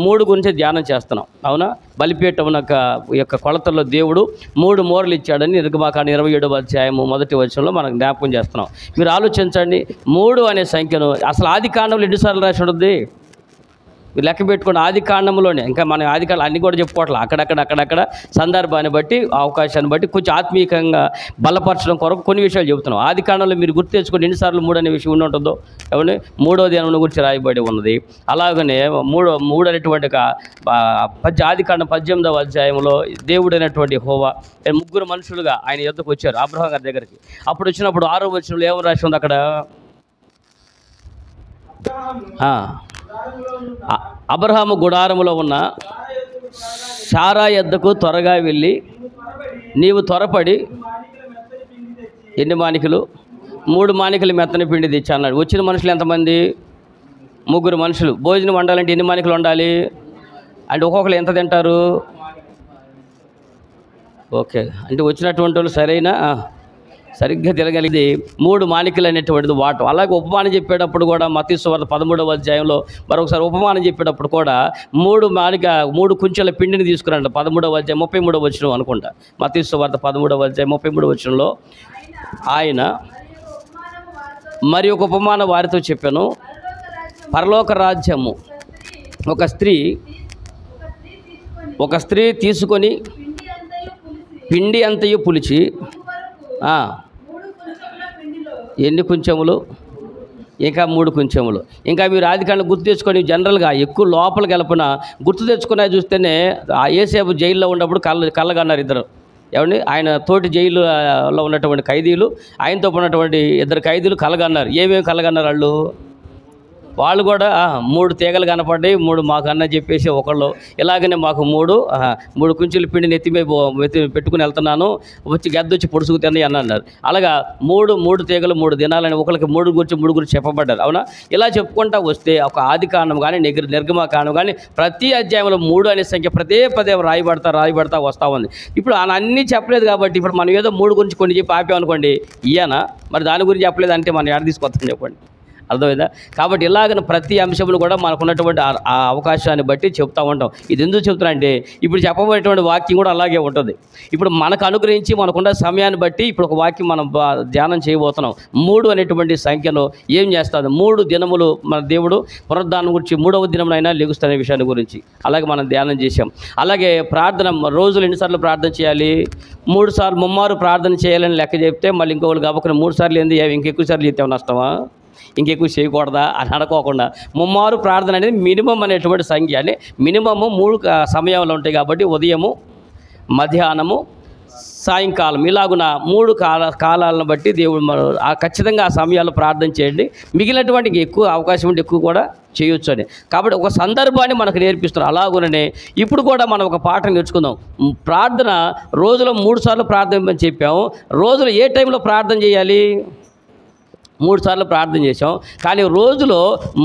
మూడు గురించి ధ్యానం చేస్తున్నాం. అవునా? బలిపీఠం యొక్క కొలతల్లో దేవుడు 3 మూరలు ఇచ్చాడని నిర్గమాకాండం 27వ అధ్యాయము 1వ వచనంలో మనకు జ్ఞాపకం చేస్తున్నాం. మీరు ఆలోచించండి, 3 అనే సంఖ్యను అసలు ఆది కాండంలో ఎన్నిసార్లు రాసి ఉంటుంది? మీరు లెక్క పెట్టుకోండి. ఆది కాండంలోనే, ఇంకా మనం ఆది కాండం అన్నీ కూడా చెప్పుకోవట్లే, అక్కడక్కడ సందర్భాన్ని బట్టి, అవకాశాన్ని బట్టి కొంచెం ఆత్మీయంగా బలపరచడం కొరకు కొన్ని విషయాలు చెబుతున్నాం. ఆది కాండంలో మీరు గుర్తు తెచ్చుకోండి ఎన్నిసార్లు 3 అనే విషయం ఉంటుందో. ఏమండి? 3వ దినం గురించి రాయబడి ఉన్నది. అలాగనే మూడు అనేటువంటి ఆది కాండం 18వ అధ్యాయంలో దేవుడైనటువంటి యెహోవా 3 మనుషులుగా ఆయన యొద్దకు వచ్చారు అబ్రహాం గారి దగ్గరికి. అప్పుడు వచ్చినప్పుడు 6వ వచనంలో ఏమని రాసి ఉంది అక్కడ? అబ్రహాము గుడారములో ఉన్న శారా యొద్దకు త్వరగా వెళ్ళి నీవు త్వరపడి ఎన్ని మానికలు? 3 మానికలు మెత్తని పిండి తెచ్చి అన్నాడు. వచ్చిన మనుషులు ఎంతమంది? 3 మనుషులు. భోజనం వండాలంటే ఎన్ని మానికలు వండాలి అంటే ఒక్కొక్కరు ఎంత తింటారు? ఓకే, అంటే వచ్చినటువంటి వాళ్ళు సరిగ్గా తిరగలిగింది 3 మానికలు అనేటువంటిది వాటం. అలాగే ఉపమానం చెప్పేటప్పుడు కూడా మత్తయి సువార్త 13వ అధ్యాయంలో మరొకసారి ఉపమానం చెప్పేటప్పుడు కూడా 3 కుంచెల పిండిని తీసుకురండి. 13వ అధ్యాయం 33వ వచనం అనుకుంటా. మత్తయి సువార్త 13వ అధ్యాయం 33వ వచనంలో ఆయన మరి ఒక ఉపమానం వారితో చెప్పాను. పరలోక రాజ్యము ఒక స్త్రీ తీసుకొని పిండి అంతయు పులిచి ఎన్ని కుంచెములు? ఇంకా 3 కుంచెములు. ఇంకా మీరు ఆదికాండం గుర్తు తెచ్చుకొని జనరల్గా ఎక్కువ లోపలికి వెళ్ళిపోయినా గుర్తు తెచ్చుకునే చూస్తేనే యేసేపు జైల్లో ఉన్నప్పుడు కళ్ళగన్నారు ఇద్దరు. ఏమండి? ఆయన తోటి జైలులో ఉన్నటువంటి ఖైదీలు, ఆయనతో ఉన్నటువంటి 2 ఖైదీలు కలగన్నారు. ఏమేమి కలగన్నారు వాళ్ళు కూడా 3 తీగలు కనపడ్డాయి, 3 మాకు అన్న చెప్పేసి ఒకళ్ళు ఇలాగనే మాకు 3 కుంచెల పిండిని ఎత్తి పెట్టుకుని వెళ్తున్నాను, వచ్చి గద్దొచ్చి పొడుసుకు తిని అని అన్నారు. అలాగా 3 తీగలు 3 దినాలని ఒకరికి 3 గురించి చెప్పబడ్డారు. అవునా? ఇలా చెప్పుకుంటా వస్తే ఒక ఆది కాండం కానీ నిర్గమకాండం కానీ ప్రతి అధ్యాయంలో 3 అనే సంఖ్య పదే రాయబడతా వస్తూ ఉంది. ఇప్పుడు అన్నీ చెప్పలేదు కాబట్టి ఇప్పుడు మనం ఏదో 3 గురించి కొన్ని చెప్పి ఆపామనుకోండి, మరి దాని గురించి చెప్పలేదు అంటే మనం ఎక్కడ తీసుకొస్తాం చెప్పండి? అర్థమైందా? కాబట్టి ఇలాగన ప్రతి అంశంలో కూడా మనకు ఉన్నటువంటి ఆ అవకాశాన్ని బట్టి చెప్తూ ఉంటాం. ఇది ఎందుకు చెప్తున్నా అంటే ఇప్పుడు చెప్పబోయేటువంటి వాక్యం కూడా అలాగే ఉంటుంది. ఇప్పుడు మనకు అనుగ్రహించి మనకున్న సమయాన్ని బట్టి ఇప్పుడు ఒక వాక్యం మనం ధ్యానం చేయబోతున్నాం. 3 అనేటువంటి సంఖ్యను ఏం చేస్తుంది? 3 దినములు మన దేవుడు పునరుద్ధానం గురించి 3వ దినమునైనా లెగుస్తున్న విషయాన్ని గురించి అలాగే మనం ధ్యానం చేసాం. అలాగే ప్రార్థన రోజులు ఎన్నిసార్లు ప్రార్థన చేయాలి? 3 సార్లు ముమ్మారు ప్రార్థన చేయాలని లెక్క చెప్తే మళ్ళీ ఇంకొకరు కాబట్టి 3 సార్లు ఏంది? ఇంకెక్కువ సార్లు చేస్తే నష్టమా? ఇంకెక్కువ చేయకూడదా అని అనుకోకుండా ముమ్మారు ప్రార్థన అనేది మినిమం అనేటువంటి సంఖ్య. అంటే మినిమము 3 సమయంలో ఉంటాయి కాబట్టి ఉదయము, మధ్యాహ్నము, సాయంకాలం ఇలాగున 3 కాలాలను బట్టి దేవుడు ఖచ్చితంగా ఆ సమయాల్లో ప్రార్థన చేయండి. మిగిలినటువంటి ఎక్కువ అవకాశం ఉంటే ఎక్కువ కూడా చేయొచ్చు అని. కాబట్టి ఒక సందర్భాన్ని మనకు నేర్పిస్తున్నారు. అలాగుననే ఇప్పుడు కూడా మనం ఒక పాఠం నేర్చుకుందాం. ప్రార్థన రోజులో 3 సార్లు ప్రార్థన అని చెప్పాము. రోజులో ఏ టైంలో ప్రార్థన చేయాలి? 3 సార్లు ప్రార్థన చేసాం. కానీ రోజులో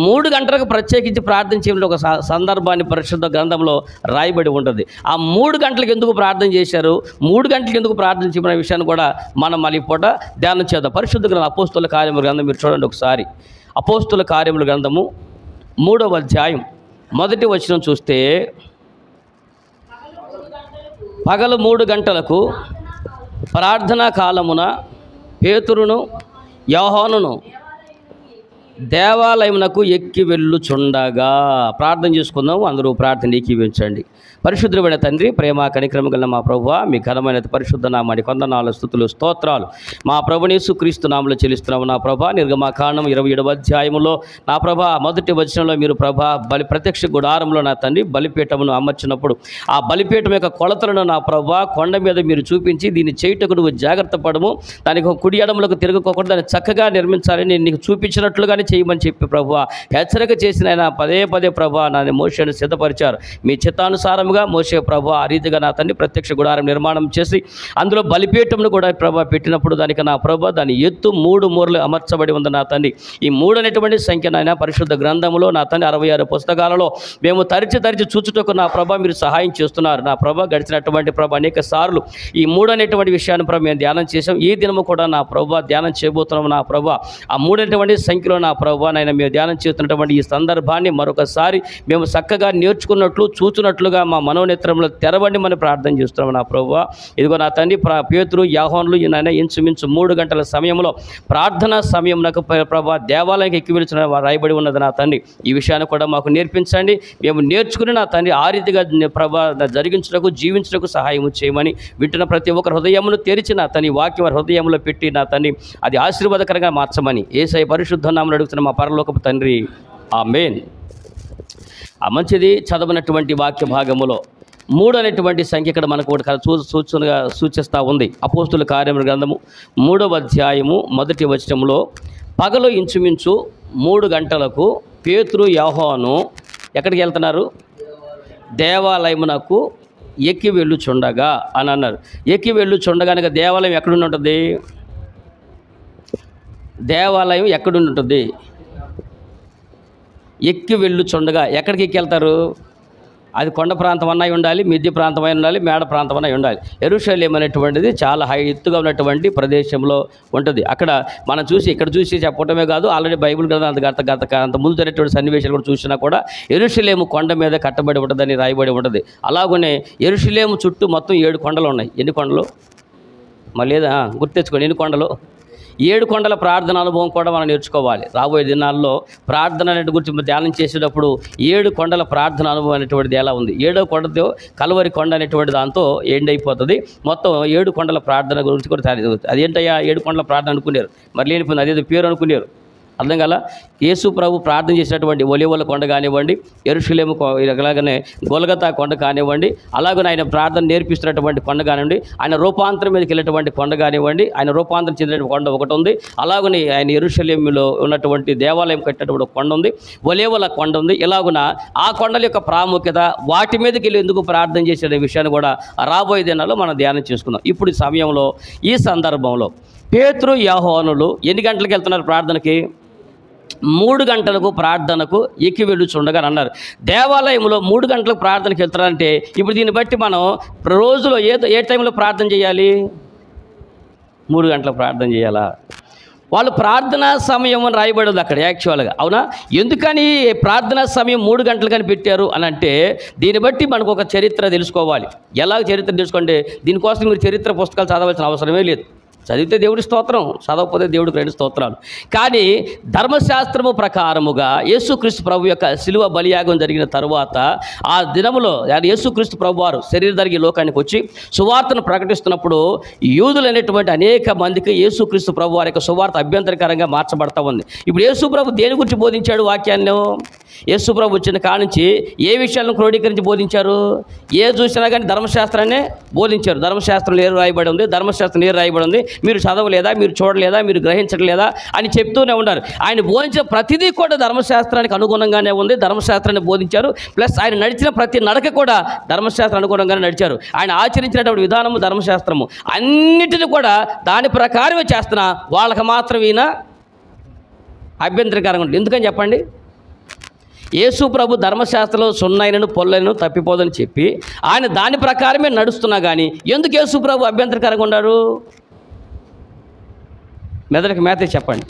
3 గంటలకు ప్రత్యేకించి ప్రార్థన చేయడం ఒక సందర్భాన్ని పరిశుద్ధ గ్రంథంలో రాయబడి ఉంటుంది. ఆ 3 గంటలకు ఎందుకు ప్రార్థన చేశారు, 3 గంటలకు ఎందుకు ప్రార్థన చేయమనే విషయాన్ని కూడా మనం మళ్ళీ పూట ధ్యానం చేద్దాం. పరిశుద్ధ గ్రంథం అపోస్తుల కార్యముల గ్రంథం మీరు చూడండి ఒకసారి. అపోస్తుల కార్యముల గ్రంథము 3వ అధ్యాయం 1వ వచనం చూస్తే పగలు 3 గంటలకు ప్రార్థనా కాలమున పేతురును యోహానును దేవాలయమునకు ఎక్కి వెళ్ళుచుండగా. ప్రార్థన చేసుకుందాం. అందరూ ప్రార్థన ఏకీవించండి. పరిశుద్ధమైన తండ్రి, ప్రేమ కనికరము గల మా ప్రభువా, మీ ఘనమైన పరిశుద్ధ నామానికి వందనాలు, స్తుతులు, స్తోత్రాలు మా ప్రభుని యేసుక్రీస్తు నామములో చెల్లిస్తున్నాము. నా ప్రభా, నిర్గమకాండం 27వ అధ్యాయములో నా ప్రభా 1వ వచనంలో మీరు ప్రభా ప్రత్యక్ష గుడారంలో నా తండ్రి బలిపీఠమును అమర్చినప్పుడు ఆ బలిపీఠం యొక్క కొలతలను నా ప్రభా కొండ మీద మీరు చూపించి దీన్ని చేయుటకు నువ్వు జాగ్రత్త పడము, దానికి కుడి ఎడములకు తిరగకోకుండా దాన్ని చక్కగా నిర్మించాలని నేను నీకు చూపించినట్లుగానే చేయమని చెప్పి ప్రభువా హెచ్చరిక చేసిన ఆయన పదే ప్రభా నన్ను మోషేను సిద్ధపరిచారు. మీ చిత్తానుసారముగా మోషే ప్రభా ఆ రీతిగా నా తండ్రి ప్రత్యక్ష గుడారం నిర్మాణం చేసి అందులో బలిపీఠమును కూడా ప్రభా పెట్టినప్పుడు దానికి నా ప్రభా దాని ఎత్తు 3 మూరలు అమర్చబడి ఉంది నా తండ్రి. ఈ 3 అనేటువంటి సంఖ్య నాయన పరిశుద్ధ గ్రంథములో నా తండ్రి 66 పుస్తకాలలో మేము తరిచి చూచుటకు నా ప్రభా మీరు సహాయం చేస్తున్నారు. నా ప్రభా గడిచినటువంటి ప్రభా అనేక సార్లు ఈ 3 అనేటువంటి విషయాన్ని ప్రభా మేము ధ్యానం చేసాం. ఈ దినము కూడా నా ప్రభా ధ్యానం చేయబోతున్నాము. నా ప్రభా ఆ 3 అనేటువంటి సంఖ్యలో నా ప్రభువా నాయన మేము ధ్యానం చేస్తున్నటువంటి ఈ సందర్భాన్ని మరొకసారి మేము చక్కగా నేర్చుకున్నట్లు చూచున్నట్లుగా మా మనోనేత్రంలో తెరవండి మనం ప్రార్థన చేస్తున్నాం నా ప్రభువా. ఇదిగో నా తండ్రి పేతురు యాహోనులు నాయన ఇంచుమించు 3 గంటల సమయంలో ప్రార్థనా సమయం నాకు ప్రభువా దేవాలయానికి ఎక్కి వెళ్తున్న రాయబడి ఉన్నది నా తండ్రి. ఈ విషయాన్ని కూడా మాకు నేర్పించండి. మేము నేర్చుకుని నా తండ్రి ఆ రీతిగా ప్రభువా జరిగించుటకు జీవించుటకు సహాయం చేయమని వింటున్న ప్రతి ఒక్కరి హృదయమును తెరిచి నా తండ్రి వాక్యం హృదయంలో పెట్టి నా తండ్రి అది ఆశీర్వాదకరంగా మార్చమని యేసయ్య పరిశుద్ధ నామమున అడుగుతున్న మా పరలోకపు తండ్రి, ఆమేన్. ఆ మంచిది. చదవనటువంటి వాక్య భాగములో 3 అనేటువంటి సంఖ్య ఇక్కడ మనకు ఒకటి సూచనగా సూచిస్తూ ఉంది. అపోస్తుల కార్యముల గ్రంథము 3వ అధ్యాయము 1వ వచనంలో పగలు ఇంచుమించు 3 గంటలకు పేతురు యోహాను ఎక్కడికి వెళ్తున్నారు? దేవాలయమునకు ఎక్కి వెళ్ళుచుండగా అని అన్నారు. ఎక్కి వెళ్ళుచుండగా దేవాలయం ఎక్కడుండి ఉంటుంది? దేవాలయం ఎక్కడుండి ఉంటుంది? ఎక్కి వెళ్ళుచుండగా ఎక్కడికి ఎక్కి వెళ్తారు? అది కొండ ప్రాంతం అన్నై ఉండాలి, మిద్ది ప్రాంతం అయి ఉండాలి, మేడ ప్రాంతం అన్నై ఉండాలి. యెరూషలేం అనేటువంటిది చాలా ఎత్తుగా ఉన్నటువంటి ప్రదేశంలో ఉంటుంది. అక్కడ మనం ఇక్కడ చూసి చెప్పటమే కాదు, ఆల్రెడీ బైబిల్ గ్రంథం అంత ముందు జరిగినటువంటి సన్నివేశాలు కూడా చూసినా కూడా యెరూషలేము కొండ మీద కట్టబడి ఉంటుందని రాయబడి ఉంటుంది. అలాగనే యెరూషలేము చుట్టూ మొత్తం 7 కొండలు ఉన్నాయి. ఎన్ని కొండలు? మళ్ళీ గుర్తు తెచ్చుకోండి. ఎన్ని కొండలు? 7 కొండల ప్రార్థన అనుభవం కూడా మనం నేర్చుకోవాలి. రాబోయే దినాల్లో ప్రార్థన అనే గురించి ధ్యానం చేసేటప్పుడు 7 కొండల ప్రార్థన అనుభవం అనేటువంటిది ఎలా ఉంది? 7వ కొండతో కలువరి కొండ అనేటువంటి దాంతో ఎండ్ అయిపోతుంది. మొత్తం 7 కొండల ప్రార్థన గురించి కూడా అదేంటయ్యా 7 కొండల ప్రార్థన అనుకున్నారు, మరి లేనిపోయింది అదేదో పేరు అనుకున్నారు. అర్థం కదా? యేసు ప్రభు ప్రార్థన చేసినటువంటి ఒలివల కొండ కానివ్వండి, యెరూషలేము అలాగనే గొల్గతా కొండ కానివ్వండి, అలాగనే ఆయన ప్రార్థన నేర్పిస్తున్నటువంటి కొండ కానివ్వండి, ఆయన రూపాంతరం మీదకి వెళ్ళినటువంటి కొండ కానివ్వండి, ఆయన రూపాంతరం చెందినటువంటి కొండ ఒకటి ఉంది. అలాగనే ఆయన యెరూషలేములో ఉన్నటువంటి దేవాలయం కట్టినటువంటి కొండ ఉంది, ఒలివల కొండ ఉంది. ఇలాగున ఆ కొండల యొక్క ప్రాముఖ్యత, వాటి మీదకి వెళ్ళి ఎందుకు ప్రార్థన చేసే విషయాన్ని కూడా రాబోయే దినాల్లో మనం ధ్యానం చేసుకుందాం. ఇప్పుడు ఈ సమయంలో ఈ సందర్భంలో పేతురు యోహానులు ఎన్ని గంటలకు వెళ్తున్నారు ప్రార్థనకి? 3 గంటలకు ప్రార్థనకు ఎక్కి వెళ్ళుచుండగా అన్నారు. దేవాలయంలో 3 గంటలకు ప్రార్థనకి వెళ్తారంటే ఇప్పుడు దీన్ని బట్టి మనం రోజులో ఏ టైంలో ప్రార్థన చేయాలి? 3 గంటలకు ప్రార్థన చేయాలా? వాళ్ళు ప్రార్థనా సమయం అని రాయబడదు అక్కడ యాక్చువల్గా. అవునా? ఎందుకని ప్రార్థనా సమయం 3 గంటలకని పెట్టారు అని అంటే దీన్ని బట్టి మనకు ఒక చరిత్ర తెలుసుకోవాలి. ఎలాగ చరిత్ర తెలుసుకోండి, దీనికోసం మీరు చరిత్ర పుస్తకాలు చదవాల్సిన అవసరమే లేదు. చదివితే దేవుడి స్తోత్రం, చదవకపోతే దేవుడికి 2 స్తోత్రాలు. కానీ ధర్మశాస్త్రము ప్రకారముగా యేసుక్రీస్తు ప్రభు యొక్క శిలువ బలియాగం జరిగిన తరువాత ఆ దినములో యేసుక్రీస్తు ప్రభు వారు శరీరధారికి లోకానికి వచ్చి సువార్తను ప్రకటిస్తున్నప్పుడు యూదులైనటువంటి అనేక మందికి యేసుక్రీస్తు ప్రభు వారి యొక్క సువార్త అభ్యంతరకరంగా మార్చబడతా ఉంది. ఇప్పుడు యేసు ప్రభు దేని గురించి బోధించాడు వాక్యాన్ని? యేసు ప్రభు వచ్చిన కానుంచి ఏ విషయాలను క్రోడీకరించి బోధించారు? ఏ చూసినా కానీ ధర్మశాస్త్రాన్ని బోధించారు. ధర్మశాస్త్రం ఏరు రాయబడి ఉంది, ధర్మశాస్త్రం ఏరు రాయబడి ఉంది, మీరు చదవలేదా, మీరు చూడలేదా, మీరు గ్రహించట్లేదా అని చెప్తూనే ఉన్నారు. ఆయన బోధించిన ప్రతిదీ కూడా ధర్మశాస్త్రానికి అనుగుణంగానే ఉంది, ధర్మశాస్త్రాన్ని బోధించారు. ప్లస్ ఆయన నడిచిన ప్రతి నడక కూడా ధర్మశాస్త్రం అనుగుణంగానే నడిచారు. ఆయన ఆచరించినటువంటి విధానము ధర్మశాస్త్రము అన్నిటిని కూడా దాని ప్రకారమే చేస్తున్నా వాళ్ళకి మాత్రం ఈయన అభ్యంతరకరంగా ఉంటుంది. ఎందుకని చెప్పండి? యేసు ప్రభు ధర్మశాస్త్రంలో సున్నైనను పొల్లైనను తప్పిపోదని చెప్పి ఆయన దాని ప్రకారమే నడుస్తున్నా కానీ ఎందుకు యేసు ప్రభు అభ్యంతరకరంగా ఉన్నారు? మెదడుకి మేతే చెప్పండి.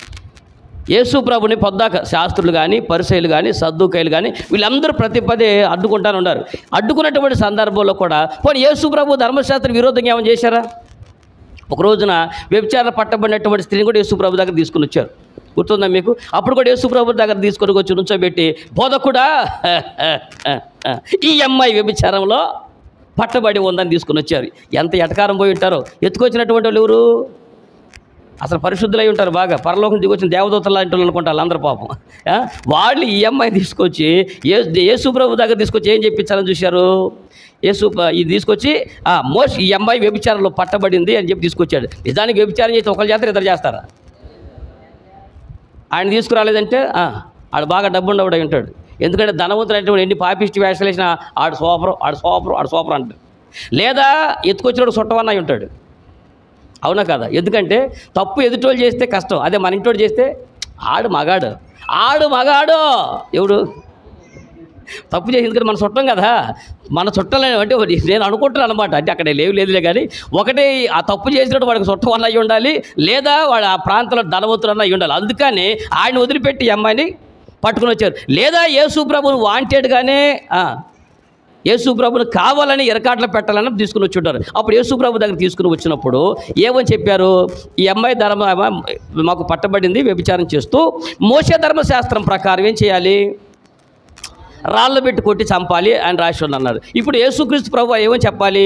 యేసు ప్రభుని పొద్దాక శాస్త్రులు కానీ, పరిసయ్యులు కానీ, సద్దూకయ్యులు కానీ వీళ్ళందరూ పదే అడ్డుకుంటానే ఉన్నారు. అడ్డుకున్నటువంటి సందర్భంలో కూడా పోనీ యేసు ప్రభు ధర్మశాస్త్ర విరోధంగా ఏమైనా చేశారా? ఒక రోజున వ్యభిచారం పట్టబడినటువంటి స్త్రీని కూడా యేసు ప్రభు దగ్గర తీసుకుని వచ్చారు. గుర్తుందా మీకు? అప్పుడు కూడా యేసు ప్రభు దగ్గర తీసుకొని వచ్చి నుంచోబెట్టి, బోధకుడా ఈ అమ్మాయి వ్యభిచారంలో పట్టబడి ఉందని తీసుకుని వచ్చారు. ఎంత ఎటకారం పోయి ఉంటారో. ఎత్తుకొచ్చినటువంటి వాళ్ళు ఎవరు? అసలు పరిశుద్ధులై ఉంటారు, బాగా పరలోకం దిగొచ్చిన దేవదూతలు లాంటి వాళ్ళు అనుకుంటారు అందరు పాపం. వాళ్ళు ఈ అమ్మాయిని తీసుకొచ్చి యేసు ప్రభు దగ్గర తీసుకొచ్చి ఏం చెప్పించాలని చూశారు? ఇది తీసుకొచ్చి ఈ అమ్మాయి వ్యభిచారంలో పట్టబడింది అని చెప్పి తీసుకొచ్చాడు. నిజానికి వ్యభిచారం చేస్తే ఒకళ్ళు చేస్తారు, ఇద్దరు చేస్తారా? ఆయన తీసుకురాలేదంటే ఆడు బాగా డబ్బు ఉండబడి ఉంటాడు. ఎందుకంటే ధనవంతుడు ఎన్ని పాపిష్టి వేషాలు వేసినా ఆడు సూపర్ అంటాడు. లేదా ఎత్తుకొచ్చినోడు చుట్టవన్నాయి ఉంటాడు. అవునా కదా? ఎందుకంటే తప్పు ఎదుటోళ్ళు చేస్తే కష్టం, అదే మన ఇంటోడు చేస్తే ఆడు మగాడు. ఎవడు? తప్పు చేసింది కదా, మన చుట్టం కదా, మన చుట్టాలు అంటే నేను అనుకుంటున్నాను అనమాట. అంటే అక్కడ లేదులే కానీ ఒకటే ఆ తప్పు చేసినట్టు వాడికి చుట్టం అన్న అయ్యి ఉండాలి, లేదా వాడు ఆ ప్రాంతంలో ధనవంతుడు అన్న అయ్యి ఉండాలి. అందుకని ఆయన వదిలిపెట్టి ఈ అమ్మాయిని పట్టుకుని వచ్చారు. లేదా యేసు ప్రభువును వాంటెడ్గానే యేసు ప్రభుని కావాలని ఎరకాట్లో పెట్టాలని తీసుకుని వచ్చి ఉంటారు. అప్పుడు యేసు ప్రభు దగ్గర తీసుకుని వచ్చినప్పుడు ఏమని చెప్పారు, ఈ అమ్మాయి మాకు పట్టబడింది వ్యభిచారం చేస్తూ, మోషే ధర్మశాస్త్రం ప్రకారం ఏం చేయాలి, రాళ్ళు పెట్టి కొట్టి చంపాలి అని రాసి అన్నారు. ఇప్పుడు యేసుక్రీస్తు ప్రభు ఏమని చెప్పాలి,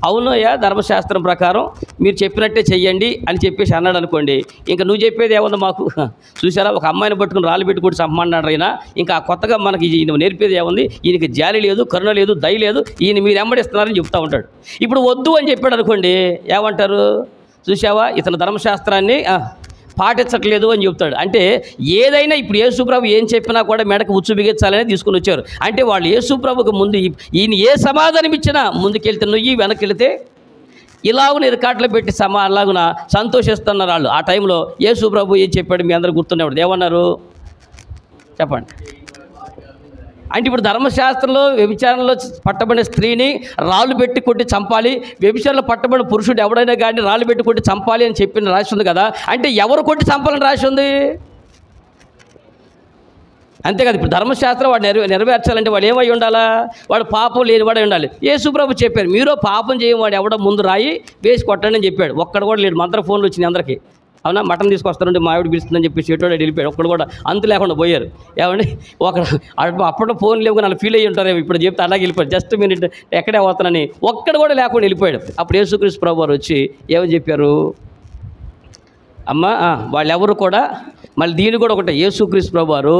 అవునయ్యా ధర్మశాస్త్రం ప్రకారం మీరు చెప్పినట్టే చెయ్యండి అని చెప్పేసి అన్నాడు అనుకోండి. ఇంకా నువ్వు చెప్పేది ఏమన్నా మాకు, చూసారా ఒక అమ్మాయిని పట్టుకుని రాళ్ళు పెట్టి కొట్టి చంపమన్నాడు అయినా, ఇంకా కొత్తగా మనకి ఈయన నేర్పేది ఏముంది, ఈయనకి జాలి లేదు, కరుణ లేదు, దయ లేదు, ఈయన మీరు వెంబడిస్తున్నారని చెప్తూ ఉంటాడు. ఇప్పుడు వద్దు అని చెప్పాడు అనుకోండి, ఏమంటారు, చూసావా ఇతను ధర్మశాస్త్రాన్ని పాటించట్లేదు అని చెప్తాడు. అంటే ఏదైనా ఇప్పుడు యేసుప్రభు ఏం చెప్పినా కూడా మెడకు ఉచ్చు బిగించాలని తీసుకుని వచ్చారు. అంటే వాళ్ళు యేసుప్రభుకు ముందు ఈయన ఏ సమాధానం ఇచ్చినా ముందుకెళ్తే నొయ్యి, వెనక్కి వెళితే ఇలాగున రికార్డులో పెట్టి అలాగున సంతోషిస్తున్నారు వాళ్ళు. ఆ టైంలో యేసుప్రభు ఏం చెప్పాడు మీ అందరూ గుర్తున్నప్పుడు ఏమన్నారు చెప్పండి. అంటే ఇప్పుడు ధర్మశాస్త్రంలో వ్యభిచారంలో పట్టబడిన స్త్రీని రాళ్ళు పెట్టి కొట్టి చంపాలి, వ్యభిచారంలో పట్టబడిన పురుషుడు ఎవడైనా కానీ రాళ్ళు పెట్టి కొట్టి చంపాలి అని చెప్పిన రాసి ఉంది కదా. అంటే ఎవరు కొట్టి చంపాలని రాసి ఉంది, అంతే కదా. ఇప్పుడు ధర్మశాస్త్రం వాడు నెరవేర్చాలంటే వాడు ఏమై ఉండాలా, వాడు పాపం లేని వాడే ఉండాలి. యేసుప్రభు చెప్పారు, మీరు పాపం చేయవాడు ఎవడో ముందు రాయి వేసి కొట్టండి అని చెప్పాడు. ఒక్కడ కూడా లేడు. మంత్ర ఫోన్లు వచ్చినాయి అందరికీ, అవునా, మటన్ తీసుకొస్తారంటే మా ఆవిడ పిలుస్తుందని చెప్పి చెట్టోడు వెళ్ళిపోయాడు. ఒక్కడు కూడా అంతు లేకుండా పోయారు. ఏమండి అప్పుడు ఫోన్ లేవు కానీ వాళ్ళు ఫీల్ అయ్యి ఉంటారు, ఇప్పుడు చెప్తే అలాగే వెళ్ళిపోయాడు, జస్ట్ మినిట్ ఎక్కడే పోతానని ఒక్కడు కూడా లేకుండా వెళ్ళిపోయాడు. అప్పుడు యేసుక్రీస్తు ప్రభు వారు వచ్చి ఏమని చెప్పారు, అమ్మ వాళ్ళెవరు కూడా మళ్ళీ దీన్ని కూడా ఒకటే, యేసుక్రీస్తు ప్రభు వారు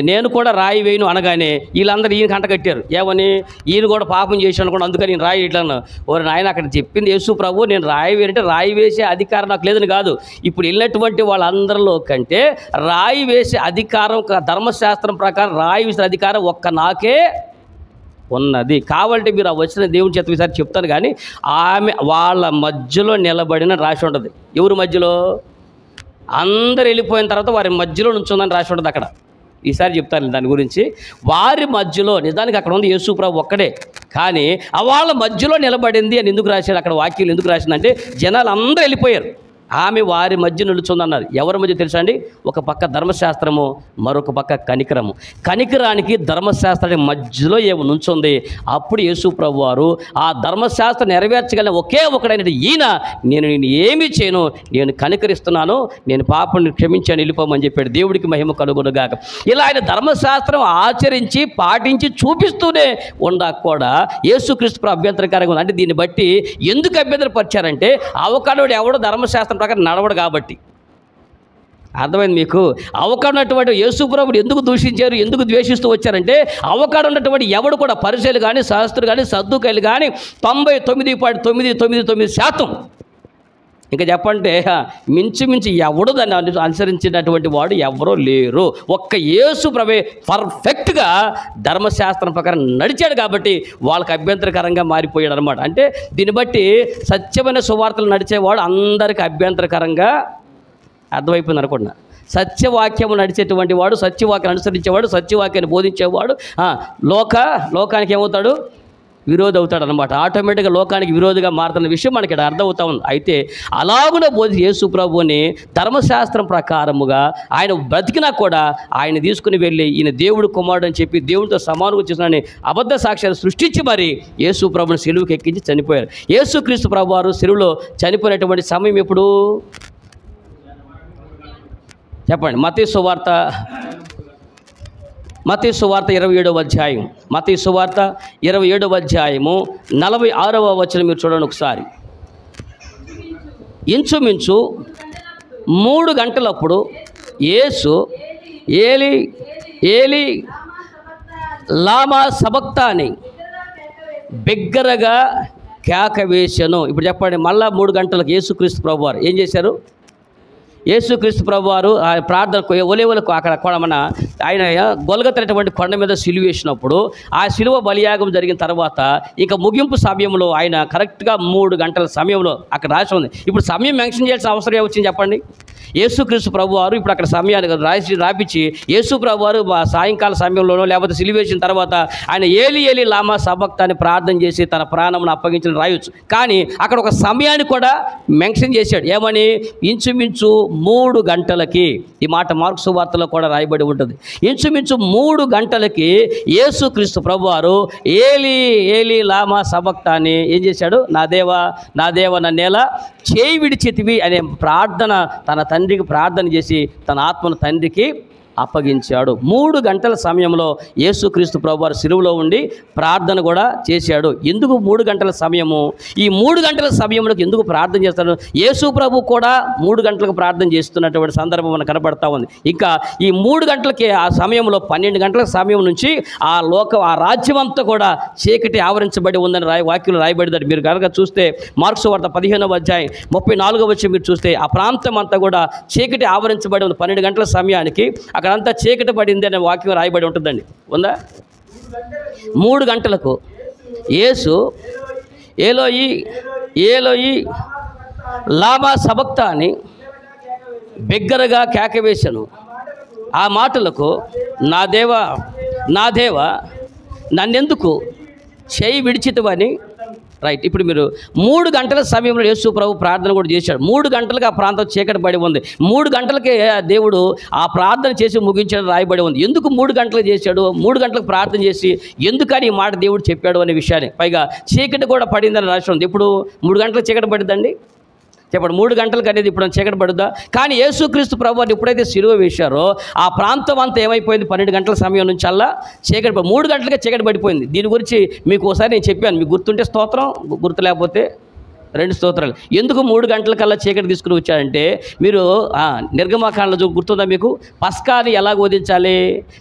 నేను కూడా రాయి వేయను అనగానే వీళ్ళందరూ ఈయన కంట కట్టారు. ఏమని, ఈయన కూడా పాపం చేశాను కూడా అందుకని నేను రాయి ఇట్లా. ఓరు నాయన, అక్కడ చెప్పింది యేసు ప్రభు, నేను రాయి వేయంటే రాయి వేసే అధికారం నాకు లేదని కాదు. ఇప్పుడు వెళ్ళినటువంటి వాళ్ళందరిలో కంటే రాయి వేసే అధికారం ధర్మశాస్త్రం ప్రకారం రాయి వేసే అధికారం ఒక్క నాకే ఉన్నది. కావాలంటే మీరు ఆ వచ్చిన దేవుని చేత ఈసారి చెప్తాను కానీ ఆమె వాళ్ళ మధ్యలో నిలబడిన రాసి ఉంటుంది. ఎవరి మధ్యలో, అందరు వెళ్ళిపోయిన తర్వాత వారి మధ్యలో నుంచుందని రాసి ఉంటుంది అక్కడ. ఈసారి చెప్తాను దాని గురించి. వారి మధ్యలో, నిజానికి అక్కడ ఉంది యేసుప్రభు ఒక్కడే, కానీ వాళ్ళ మధ్యలో నిలబడింది అని ఎందుకు రాశాడు అక్కడ వాక్యం, ఎందుకు రాసిందంటే జనాలు అందరూ వెళ్ళిపోయారు, ఆమె వారి మధ్య నిలుచుందన్నారు. ఎవరి మధ్య తెలుసా అండి, ఒక పక్క ధర్మశాస్త్రము, మరొక పక్క కనికరము. కనికరానికి ధర్మశాస్త్రానికి మధ్యలో ఏమి నుంచుంది. అప్పుడు యేసుప్రభు వారు ఆ ధర్మశాస్త్రం నెరవేర్చగలిగిన ఒకే ఒకడైన ఈయన, నేను ఏమీ చేయను, నేను కనికరిస్తున్నాను, నేను పాపని క్షమించాను, వెళ్ళిపోమని చెప్పాడు. దేవుడికి మహిమ కలుగునుగాక. ఇలా ఆయన ధర్మశాస్త్రం ఆచరించి పాటించి చూపిస్తూనే ఉండా కూడా యేసుక్రీస్తు అభ్యంతరకరంగా ఉంది. అంటే దీన్ని బట్టి ఎందుకు అభ్యంతరపరిచారంటే అవకాడోడు ఎవడో ధర్మశాస్త్రం ప్రకారం నడవడు కాబట్టి. అర్థమైంది మీకు? అవకాడున్నటువంటి యేసుప్రభుని ఎందుకు దూషించారు, ఎందుకు ద్వేషిస్తూ వచ్చారంటే అవకాడున్నటువంటి ఎవడు కూడా పరిసయ్యులు కానీ శాస్త్రులు కానీ సద్దుకాయలు కానీ 99.999% ఇంకా చెప్పంటే మించి ఎవడు దాన్ని అనుసరించినటువంటి వాడు ఎవరో లేరు. ఒక్క యేసు ప్రభే పర్ఫెక్ట్గా ధర్మశాస్త్రం ప్రకారం నడిచాడు కాబట్టి వాళ్ళకి అభ్యంతరకరంగా మారిపోయాడు అనమాట. అంటే దీన్ని బట్టి సత్యమైన సువార్తలు నడిచేవాడు అందరికీ అభ్యంతరకరంగా అర్థమైపోయింది అనుకుంటున్నా. సత్యవాక్యము నడిచేటువంటి వాడు, సత్యవాక్యాన్ని అనుసరించేవాడు, సత్యవాక్యాన్ని బోధించేవాడు లోకానికి ఏమవుతాడు, విరోధి అవుతాడు అనమాట. ఆటోమేటిక్గా లోకానికి విరోధిగా మారుతున్న విషయం మనకి ఇక్కడ అర్థమవుతా ఉంది. అయితే అలాగున బోధి యేసు ప్రభువుని ధర్మశాస్త్రం ప్రకారముగా ఆయన బ్రతికినా కూడా ఆయన తీసుకుని వెళ్ళి ఈయన దేవుడు కుమారుడు అని చెప్పి దేవుడితో సమానంగా చేసిన అబద్ధ సాక్ష్యాలు సృష్టించి మరి యేసు ప్రభుని సిలువుకి ఎక్కించి చనిపోయారు. యేసుక్రీస్తు ప్రభు వారు సిలువలో చనిపోయినటువంటి సమయం ఎప్పుడు చెప్పండి. మత్తయి సువార్త 27వ అధ్యాయం, మత్తయి సువార్త 27వ అధ్యాయము 46వ వచనం మీరు చూడండి ఒకసారి. ఇంచుమించు 3 గంటలప్పుడు యేసు ఏలి ఏలి లామా సబక్తాని బిగ్గరగా కేక వేసెను. ఇప్పుడు చెప్పండి, మళ్ళా 3 గంటలకు యేసుక్రీస్తు ప్రభువారు ఏం చేశారు? యేసుక్రీస్తు ప్రభువారు ఆ ప్రార్థన ఒలేవలకు అక్కడ మన ఆయన గొలగతనేటువంటి కొండ మీద సిలువ వేసినప్పుడు ఆ సిలువ బలియాగం జరిగిన తర్వాత ఇక ముగింపు సమయంలో ఆయన కరెక్ట్గా 3 గంటల సమయంలో అక్కడ రాసి ఉంది. ఇప్పుడు సమయం మెన్షన్ చేయాల్సిన అవసరం ఏమొచ్చింది చెప్పండి? యేసుక్రీస్తు ప్రభువారు ఇప్పుడు అక్కడ సమయాన్ని రాపించి యేసు ప్రభువారు సాయంకాల సమయంలోనో లేకపోతే సిలువ వేసిన తర్వాత ఆయన ఏలి ఏలి లామా సబక్తా అని ప్రార్థన చేసి తన ప్రాణమును అప్పగించిన రాయొచ్చు. కానీ అక్కడ ఒక సమయాన్ని కూడా మెన్షన్ చేశాడు. ఏమని? ఇంచుమించు 3 గంటలకి. ఈ మాట మార్కు సువార్తలో కూడా రాయబడి ఉంటుంది. ఇంచుమించు 3 గంటలకి యేసుక్రీస్తు ప్రభువారు ఏలి ఏలి లామా సబక్తా అని ఏం చేశాడు? నా దేవా నా దేవా నన్నేలా చేయి విడిచితివి అనే ప్రార్థన తన తండ్రికి ప్రార్థన చేసి తన ఆత్మను తండ్రికి అప్పగించాడు. 3 గంటల సమయంలో యేసుక్రీస్తు ప్రభువారు సిలువలో ఉండి ప్రార్థన కూడా చేశాడు. ఎందుకు 3 గంటల సమయము? ఈ 3 గంటల సమయంలోకి ఎందుకు ప్రార్థన చేస్తాడు? యేసు ప్రభు కూడా 3 గంటలకు ప్రార్థన చేస్తున్నటువంటి సందర్భం మనకు కనబడతా ఉంది. ఇంకా ఈ 3 గంటలకి ఆ సమయంలో 12 గంటల సమయం నుంచి ఆ రాజ్యం అంతా కూడా చీకటి ఆవరించబడి ఉందని వాక్యంలో రాయబడింది. మీరు కనుక చూస్తే మార్కు సువార్త 15వ అధ్యాయం 34వ వచనం మీరు చూస్తే ఆ ప్రాంతం అంతా కూడా చీకటి ఆవరించబడి ఉంది. 12 గంటల సమయానికి అక్కడంతా చీకటి పడింది అనే వాక్యం రాయబడి ఉంటుందండి. ఉందా? 3 గంటలకు యేసు ఏలోయి ఏలోయి లామా సబక్తా అని బిగ్గరగా కేకవేశాను. ఆ మాటలకు నా దేవా నా దేవా నన్నెందుకు చేయి విడిచితవని. రైట్. ఇప్పుడు మీరు 3 గంటల సమయంలో యేసు ప్రభు ప్రార్థన కూడా చేశాడు. 3 గంటలకు ఆ ప్రాంతం చీకటి పడి ఉంది. 3 గంటలకే దేవుడు ఆ ప్రార్థన చేసి ముగించడం రాయబడి ఉంది. ఎందుకు 3 గంటలు చేశాడు? 3 గంటలకు ప్రార్థన చేసి ఎందుకని ఈ మాట దేవుడు చెప్పాడు అనే విషయాన్ని. పైగా చీకటి కూడా పడిందని రాసి ఉంది. ఇప్పుడు 3 గంటలకు చీకటి పడిందండి చెప్పండి. 3 గంటలకు అనేది ఇప్పుడు చీకటి పడుద్దా? కానీ యేసుక్రీస్తు ప్రభువారు ఎప్పుడైతే సిలువ వేశారో ఆ ప్రాంతం అంతా ఏమైపోయింది? 12 గంటల సమయం నుంచి అల్లా చీకటి 3 గంటలకే చీకటి పడిపోయింది. దీని గురించి మీకు ఒకసారి నేను చెప్పాను. మీకు గుర్తుంటే స్తోత్రం, గుర్తు లేకపోతే 2 స్తోత్రాలు. ఎందుకు 3 గంటలకల్లా చీకటి తీసుకుని వచ్చాడంటే మీరు నిర్గమకాండలో గుర్తుందా మీకు? పస్కాని ఎలాగ వధించాలి?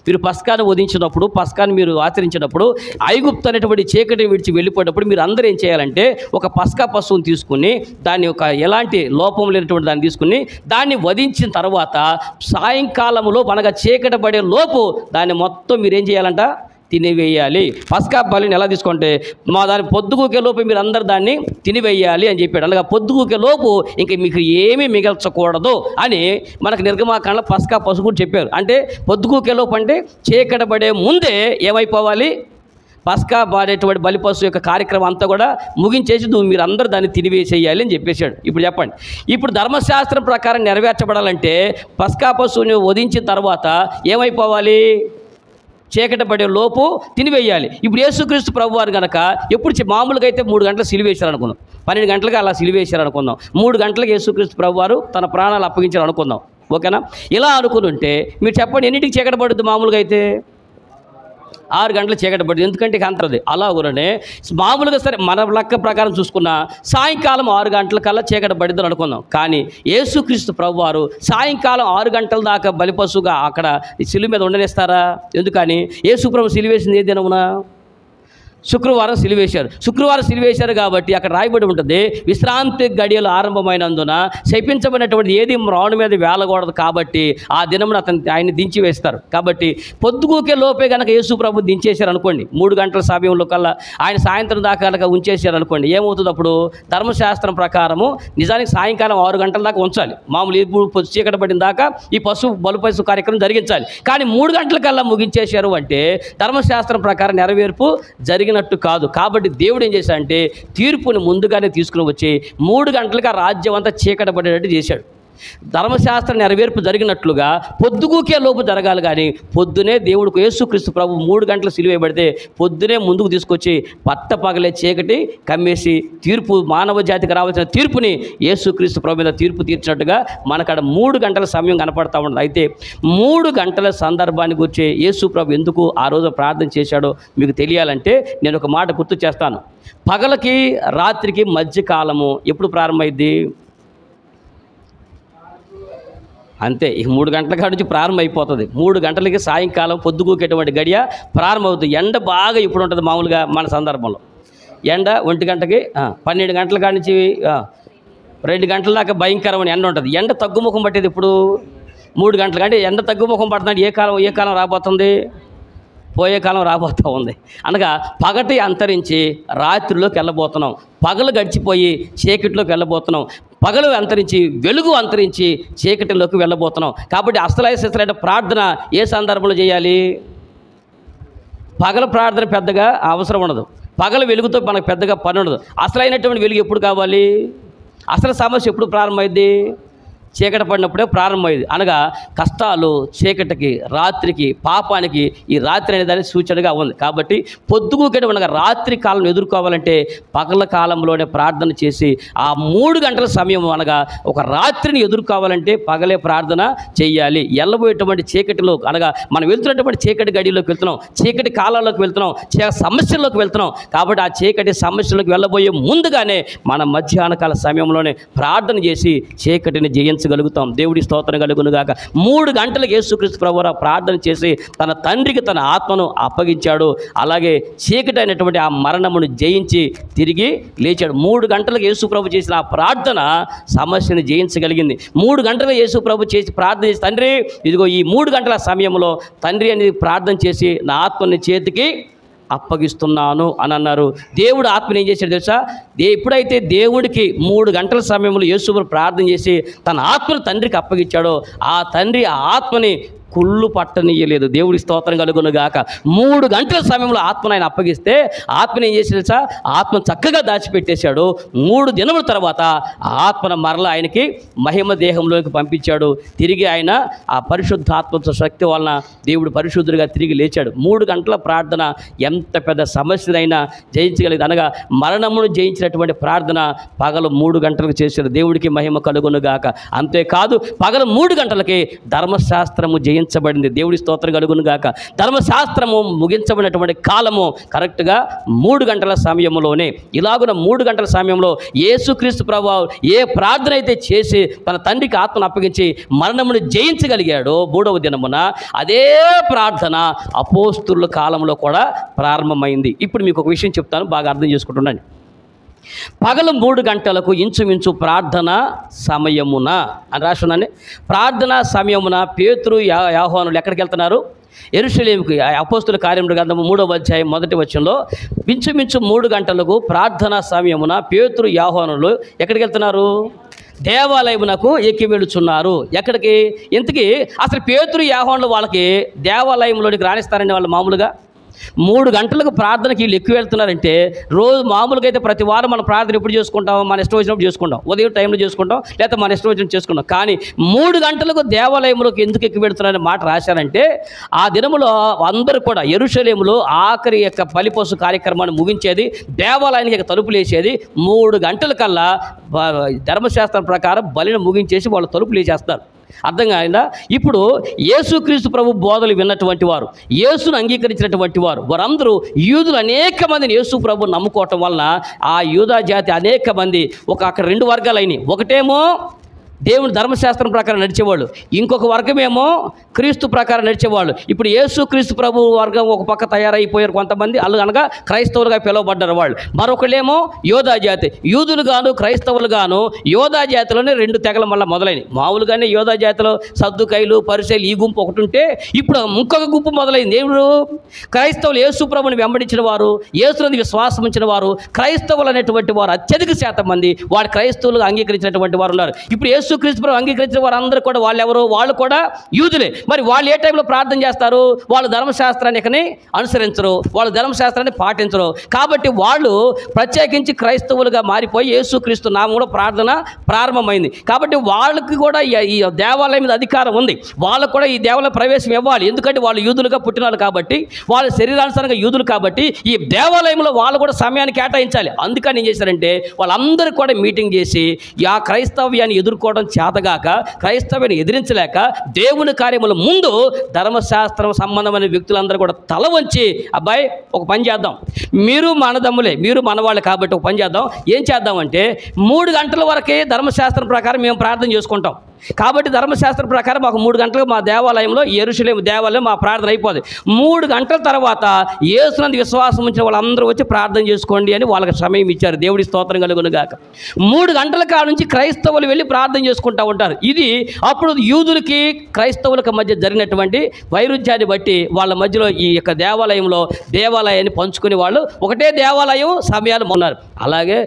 మీరు పస్కాని వధించినప్పుడు, పస్కాని మీరు ఆచరించినప్పుడు ఐగుప్తు అనేటువంటి చీకటి విడిచి వెళ్ళిపోయినప్పుడు మీరు అందరూ ఏం చేయాలంటే ఒక పస్కా పశువుని తీసుకుని దాన్ని ఒక ఎలాంటి లోపం లేనటువంటి దాన్ని తీసుకుని దాన్ని వధించిన తర్వాత సాయంకాలంలో మనగా చీకటి పడే లోపు దాన్ని మొత్తం మీరు ఏం చేయాలంట? తినివేయాలి. పస్కా బలిని ఎలా తీసుకుంటే దాని పొద్దుగూకే లోపు మీరు అందరు దాన్ని తినివేయాలి అని చెప్పాడు. అలాగా పొద్దుగూకే లోపు ఇంక మీకు ఏమీ మిగల్చకూడదు అని మనకు నిర్గమాకాండలో పస్కా పశువు చెప్పారు. అంటే పొద్దుగూకే లోపు అంటే చీకటి పడే ముందే ఏమైపోవాలి? పస్కా బాడేటువంటి బలి పశువు యొక్క కార్యక్రమం అంతా కూడా ముగించేసి మీరు అందరూ దాన్ని తినివేసేయాలి అని చెప్పేశాడు. ఇప్పుడు చెప్పండి, ఇప్పుడు ధర్మశాస్త్రం ప్రకారం నెరవేర్చబడాలంటే పస్కా పశువుని వధించిన తర్వాత ఏమైపోవాలి? చీకటి పడే లోపు తినివేయాలి. ఇప్పుడు యేసుక్రీస్తు ప్రభువారు కనుక ఎప్పుడు మామూలుగా అయితే 3 గంటలకు సిలువేశారు అనుకుందాం, 12 గంటలకు అలా సిలువేశారు అనుకుందాం, 3 గంటలకు యేసుక్రీస్తు ప్రభువారు తన ప్రాణాలు అప్పగించారు అనుకుందాం. ఓకేనా? ఇలా అనుకుని ఉంటే మీరు చెప్పండి ఎన్నింటికి చీకటి పడుద్ది? మామూలుగా అయితే 6 గంటలు చీకటి పడుతుంది. ఎందుకంటే అంతది అలాగనే మామూలుగా సరే మన లెక్క ప్రకారం చూసుకున్న సాయంకాలం 6 గంటలకల్లా చీకటి పడుద్దని అనుకుందాం. కానీ యేసుక్రీస్తు ప్రభువారు సాయంకాలం 6 గంటల దాకా బలిపశువుగా అక్కడ సిలువ మీద ఉండనిస్తారా? ఎందుకని? యేసు ప్రభు సిలువేసింది ఏ దినమున? శుక్రవారం సిలువేశారు. శుక్రవారం సిలువేశారు కాబట్టి అక్కడ రాయబడి ఉంటుంది విశ్రాంతి గడియలు ఆరంభమైనందున శపించబడినటువంటి ఏది రాణు మీద వేలకూడదు కాబట్టి ఆ దినమున ఆయన్ని దించి వేస్తారు. కాబట్టి పొద్దుగూకే లోపే కనుక యేసు ప్రభు దించేశారు అనుకోండి, 3 గంటల సమయంలో కల్లా ఆయన సాయంత్రం దాకా కనుక ఉంచేశారు అనుకోండి, ఏమవుతుంది? అప్పుడు ధర్మశాస్త్రం ప్రకారము నిజానికి సాయంకాలం 6 గంటల దాకా ఉంచాలి. మామూలు ఇప్పుడు చీకటి పడిన దాకా ఈ బలు పశువు కార్యక్రమం జరిగించాలి. కానీ 3 గంటల కల్లా ముగించేశారు అంటే ధర్మశాస్త్రం ప్రకారం నెరవేర్పు జరిగినట్టు కాదు. కాబట్టి దేవుడు ఏం చేశాడంటే తీర్పుని ముందుగానే తీసుకుని వచ్చి 3 గంటలకు ఆ రాజ్యం అంతా చీకటి పడేటట్టు చేశాడు. ధర్మశాస్త్ర నెరవేర్పు జరిగినట్లుగా పొద్దుగూకే లోపు జరగాలి. కానీ పొద్దునే దేవుడికి యేసుక్రీస్తు ప్రభు 3 గంటలు సిలువేయబడితే పొద్దునే ముందుకు తీసుకొచ్చి పట్టపగలే చీకటి కమ్మేసి తీర్పు మానవ జాతికి రావాల్సిన తీర్పుని యేసుక్రీస్తు ప్రభు మీద తీర్పు తీర్చినట్టుగా మనకాడ 3 గంటల సమయం కనపడతా ఉండదు. అయితే 3 గంటల సందర్భాన్ని గురించి యేసు ప్రభు ఎందుకు ఆ రోజు ప్రార్థన చేశాడో మీకు తెలియాలంటే నేను ఒక మాట గుర్తు చేస్తాను. పగలకి రాత్రికి మధ్య కాలము ఎప్పుడు ప్రారంభమైంది? అంతే. ఇక 3 గంటల కాడ నుంచి ప్రారంభం అయిపోతుంది. 3 గంటలకి సాయంకాలం పొద్దుగూకేటువంటి గడియ ప్రారంభమవుతుంది. ఎండ బాగా ఇప్పుడు ఉంటుంది మామూలుగా మన సందర్భంలో. ఎండ 1 గంటకి 12 గంటల కాడ నుంచి 2 గంటల దాకా భయంకరమైన ఎండ ఉంటుంది. ఎండ తగ్గుముఖం పట్టేది ఇప్పుడు 3 గంటలకు. అంటే ఎండ తగ్గుముఖం పడుతుంది. ఏ కాలం రాబోతుంది? పోయే కాలం రాబోతూ ఉంది. అనగా పగటి అంతరించి రాత్రిలోకి వెళ్ళబోతున్నాం. పగలు గడిచిపోయి చీకటిలోకి వెళ్ళబోతున్నాం. పగలు అంతరించి వెలుగు అంతరించి చీకటిలోకి వెళ్ళబోతున్నాం. కాబట్టి అసలైన ప్రార్థన ఏ సందర్భంలో చేయాలి? పగల ప్రార్థన పెద్దగా అవసరం ఉండదు. పగల వెలుగుతో మనకు పెద్దగా పని ఉండదు. అసలైనటువంటి వెలుగు ఎప్పుడు కావాలి? అసలు సమస్య ఎప్పుడు ప్రారంభమైంది? చీకటి పడినప్పుడే ప్రారంభమైంది. అనగా కష్టాలు చీకటికి, రాత్రికి, పాపానికి ఈ రాత్రి అనే దానికి సూచనగా ఉంది. కాబట్టి పొద్దుగూకటి ఉండగా రాత్రి కాలం ఎదుర్కోవాలంటే పగల కాలంలోనే ప్రార్థన చేసి ఆ 3 గంటల సమయం అనగా ఒక రాత్రిని ఎదుర్కోవాలంటే పగలే ప్రార్థన చెయ్యాలి. వెళ్ళబోయేటువంటి చీకటిలో అనగా మనం వెళ్తున్నటువంటి చీకటి గడిలోకి వెళ్తున్నాం, చీకటి కాలాల్లోకి వెళ్తున్నాం, సమస్యల్లోకి వెళ్తున్నాం. కాబట్టి ఆ చీకటి సమస్యలోకి వెళ్ళబోయే ముందుగానే మన మధ్యాహ్నకాల సమయంలోనే ప్రార్థన చేసి చీకటిని జయించగలుగుతాం. దేవుడి స్తోత్రం కలుగునుగాక. 3 గంటలకు యేసుక్రీస్తు ప్రభువు ప్రార్థన చేసి తన తండ్రికి తన ఆత్మను అప్పగించాడు. అలాగే చీకటి అయినటువంటి ఆ మరణమును జయించి తిరిగి లేచాడు. 3 గంటలకు యేసు ప్రభు చేసిన ఆ ప్రార్థన సమస్యను జయించగలిగింది. 3 గంటలకు యేసు ప్రభు చేసి ప్రార్థన చేసి, తండ్రి ఇదిగో ఈ 3 గంటల సమయంలో తండ్రి అనేది ప్రార్థన చేసి నా ఆత్మని చేతికి అప్పగిస్తున్నాను అని అన్నారు. దేవుడు ఆత్మని ఏం చేశాడు తెలుసా? ఎప్పుడైతే దేవుడికి 3 గంటల సమయంలో యేసు ప్రార్థన చేసి తన ఆత్మను తండ్రికి అప్పగించాడో ఆ తండ్రి ఆ ఆత్మని కుళ్ళు పట్టనీయలేదు. దేవుడి స్తోత్రం కలుగునుగాక. 3 గంటల సమయంలో ఆత్మను ఆయన అప్పగిస్తే ఆత్మను ఏం చేశాడు సార్? ఆత్మను చక్కగా దాచిపెట్టేశాడు. 3 దినముల తర్వాత ఆ ఆత్మను మరలా ఆయనకి మహిమ దేహంలోకి పంపించాడు. తిరిగి ఆయన ఆ పరిశుద్ధాత్మ శక్తి వలన దేవుడు పరిశుద్ధుడిగా తిరిగి లేచాడు. 3 గంటల ప్రార్థన ఎంత పెద్ద సమస్యనైనా జయించగలిగింది. అనగా మరణమును జయించినటువంటి ప్రార్థన పగలు 3 గంటలకు చేశాడు. దేవుడికి మహిమ కలుగునుగాక. అంతేకాదు పగలు 3 గంటలకి ధర్మశాస్త్రము జయించబడింది. దేవుడి స్తోత్రం కలుగునుగాక. ధర్మశాస్త్రము ముగించబడినటువంటి కాలము కరెక్ట్గా 3 గంటల సమయంలోనే. ఇలాగున 3 గంటల సమయంలో యేసుక్రీస్తు ప్రభువు ఏ ప్రార్థన అయితే చేసి తన తండ్రికి ఆత్మను అప్పగించి మరణమును జయించగలిగాడో 3వ దినమున అదే ప్రార్థన అపోస్తుల కాలంలో కూడా ప్రారంభమైంది. ఇప్పుడు మీకు ఒక విషయం చెప్తాను, బాగా అర్థం చేసుకుంటున్నాను. పగలు 3 గంటలకు ఇంచుమించు ప్రార్థన సమయమున అని రాసున్నాను. ప్రార్థన సమయమున పేతురు యోహానులు ఎక్కడికి వెళ్తున్నారు? యెరూషలేముకి. అపోస్తుల కార్యముల గ్రంథము 3వ అధ్యాయం 1వ వచనంలో ఇంచుమించు 3 గంటలకు ప్రార్థన సమయమున పేతురు యోహానులు ఎక్కడికి వెళ్తున్నారు? దేవాలయమునకు ఎక్కి వెళుచున్నారు. ఎక్కడికి? ఇంతకీ అసలు పేతురు యోహానులు వాళ్ళకి దేవాలయంలోనికి రాణిస్తారండి వాళ్ళు మామూలుగా? 3 గంటలకు ప్రార్థనకి వీళ్ళు ఎక్కువ వెళ్తున్నారంటే రోజు మామూలుగా అయితే ప్రతి వారం మనం ప్రార్థన ఎప్పుడు చేసుకుంటాం? మన ఇష్టం వచ్చినప్పుడు చేసుకుంటాం, ఉదయం టైంలో చేసుకుంటాం, లేకపోతే మన ఇష్టం వచ్చినప్పుడు చేసుకుంటాం. కానీ 3 గంటలకు దేవాలయంలోకి ఎందుకు ఎక్కువ వెళ్తున్నారనే మాట రాశారంటే ఆ దినములో అందరూ కూడా యెరూషలేములో ఆఖరి యొక్క బలిపశు కార్యక్రమాన్ని ముగించేది, దేవాలయానికి తలుపులు వేసేది 3 గంటల కల్లా ధర్మశాస్త్రం ప్రకారం బలిని ముగించేసి వాళ్ళు తలుపులు వేసేస్తారు. అర్థం కాదా? ఇప్పుడు యేసుక్రీస్తు ప్రభు బోధలు విన్నటువంటి వారు, యేసును అంగీకరించినటువంటి వారందరూ యూదులు అనేక మందిని యేసు ప్రభు నమ్ముకోవటం వలన ఆ యూదా జాతి అనేక మంది అక్కడ 2 వర్గాలు అయినాయి. ఒకటేమో దేవుని ధర్మశాస్త్రం ప్రకారం నడిచేవాళ్ళు, ఇంకొక వర్గమేమో క్రీస్తు ప్రకారం నడిచేవాళ్ళు. ఇప్పుడు యేసు క్రీస్తు ప్రభు వర్గం ఒక పక్క తయారైపోయారు కొంతమంది, వాళ్ళు అనగా క్రైస్తవులుగా పిలువబడ్డారు వాళ్ళు. మరొకళ్ళేమో యోధా జాతి, యూదులు గాను క్రైస్తవులు గాను యోధా జాతిలోనే 2 తెగలు మళ్ళీ మొదలైనవి. మామూలుగానే యోధా జాతిలో సద్దుకైలు పరిసయ్యులు ఈ గుంపు ఒకటి ఉంటే ఇప్పుడు ఇంకొక గుంపు మొదలైంది. దేవుడు క్రైస్తవులు యేసు ప్రభుని వెంబడించిన వారు, యేసునందు విశ్వాసం ఉంచిన వారు, క్రైస్తవులు అనేటువంటి వారు అత్యధిక శాతం మంది వాడు క్రైస్తవులుగా అంగీకరించినటువంటి వారు ఉన్నారు. ఇప్పుడు యేసుక్రీస్తు ప్రభువు అంగీకరించిన వారందరూ కూడా వాళ్ళెవరు? వాళ్ళు కూడా యూదులే. మరి వాళ్ళు ఏ టైంలో ప్రార్థన చేస్తారు? వాళ్ళు ధర్మశాస్త్రాన్ని అనుసరించరు, వాళ్ళు ధర్మశాస్త్రాన్ని పాటించరు. కాబట్టి వాళ్ళు ప్రత్యేకించి క్రైస్తవులుగా మారిపోయి యేసుక్రీస్తు నామములో ప్రార్థన ప్రారంభమైంది. కాబట్టి వాళ్ళకి కూడా ఈ దేవాలయం మీద అధికారం ఉంది. వాళ్ళకు కూడా ఈ దేవాలయ ప్రవేశం ఇవ్వాలి. ఎందుకంటే వాళ్ళు యూదులుగా పుట్టినారు కాబట్టి, వాళ్ళ శరీరానుసారంగా యూదులు కాబట్టి ఈ దేవాలయంలో వాళ్ళు కూడా సమయాన్ని కేటాయించాలి. అందుకని ఏం చేశారంటే వాళ్ళందరూ కూడా మీటింగ్ చేసి ఆ క్రైస్తవ్యాన్ని ఎదుర్కోవడం చేతగాక, క్రైస్తవ్యాన్ని ఎదిరించలేక దేవుని కార్యముల ముందు ధర్మశాస్త్రం సంబంధమైన వ్యక్తులందరూ కూడా తల వంచి, అబ్బాయి ఒక పని చేద్దాం, మీరు మనదమ్ములే, మీరు మనవాళ్ళు కాబట్టి ఒక పని చేద్దాం. ఏం చేద్దామంటే 3 గంటల వరకే ధర్మశాస్త్రం ప్రకారం మేము ప్రార్థన చేసుకుంటాం. కాబట్టి ధర్మశాస్త్రం ప్రకారం మాకు 3 గంటలకు మా దేవాలయంలో, యెరూషలేము దేవాలయం మా ప్రార్థన అయిపోతుంది. 3 గంటల తర్వాత యేసునందు విశ్వాసం ఉంచిన వాళ్ళందరూ వచ్చి ప్రార్థన చేసుకోండి అని వాళ్ళకి సమయం ఇచ్చారు. దేవుడి స్తోత్రం కలుగును గాక. 3 గంటల కాడ నుంచి క్రైస్తవులు వెళ్ళి ప్రార్థన చేసుకుంటూ ఉంటారు. ఇది అప్పుడు యూదులకి క్రైస్తవులకు మధ్య జరిగినటువంటి వైరుధ్యాన్ని బట్టి వాళ్ళ మధ్యలో ఈ యొక్క దేవాలయాన్ని పంచుకునే వాళ్ళు ఒకటే దేవాలయం సమయాలు ఉన్నారు. అలాగే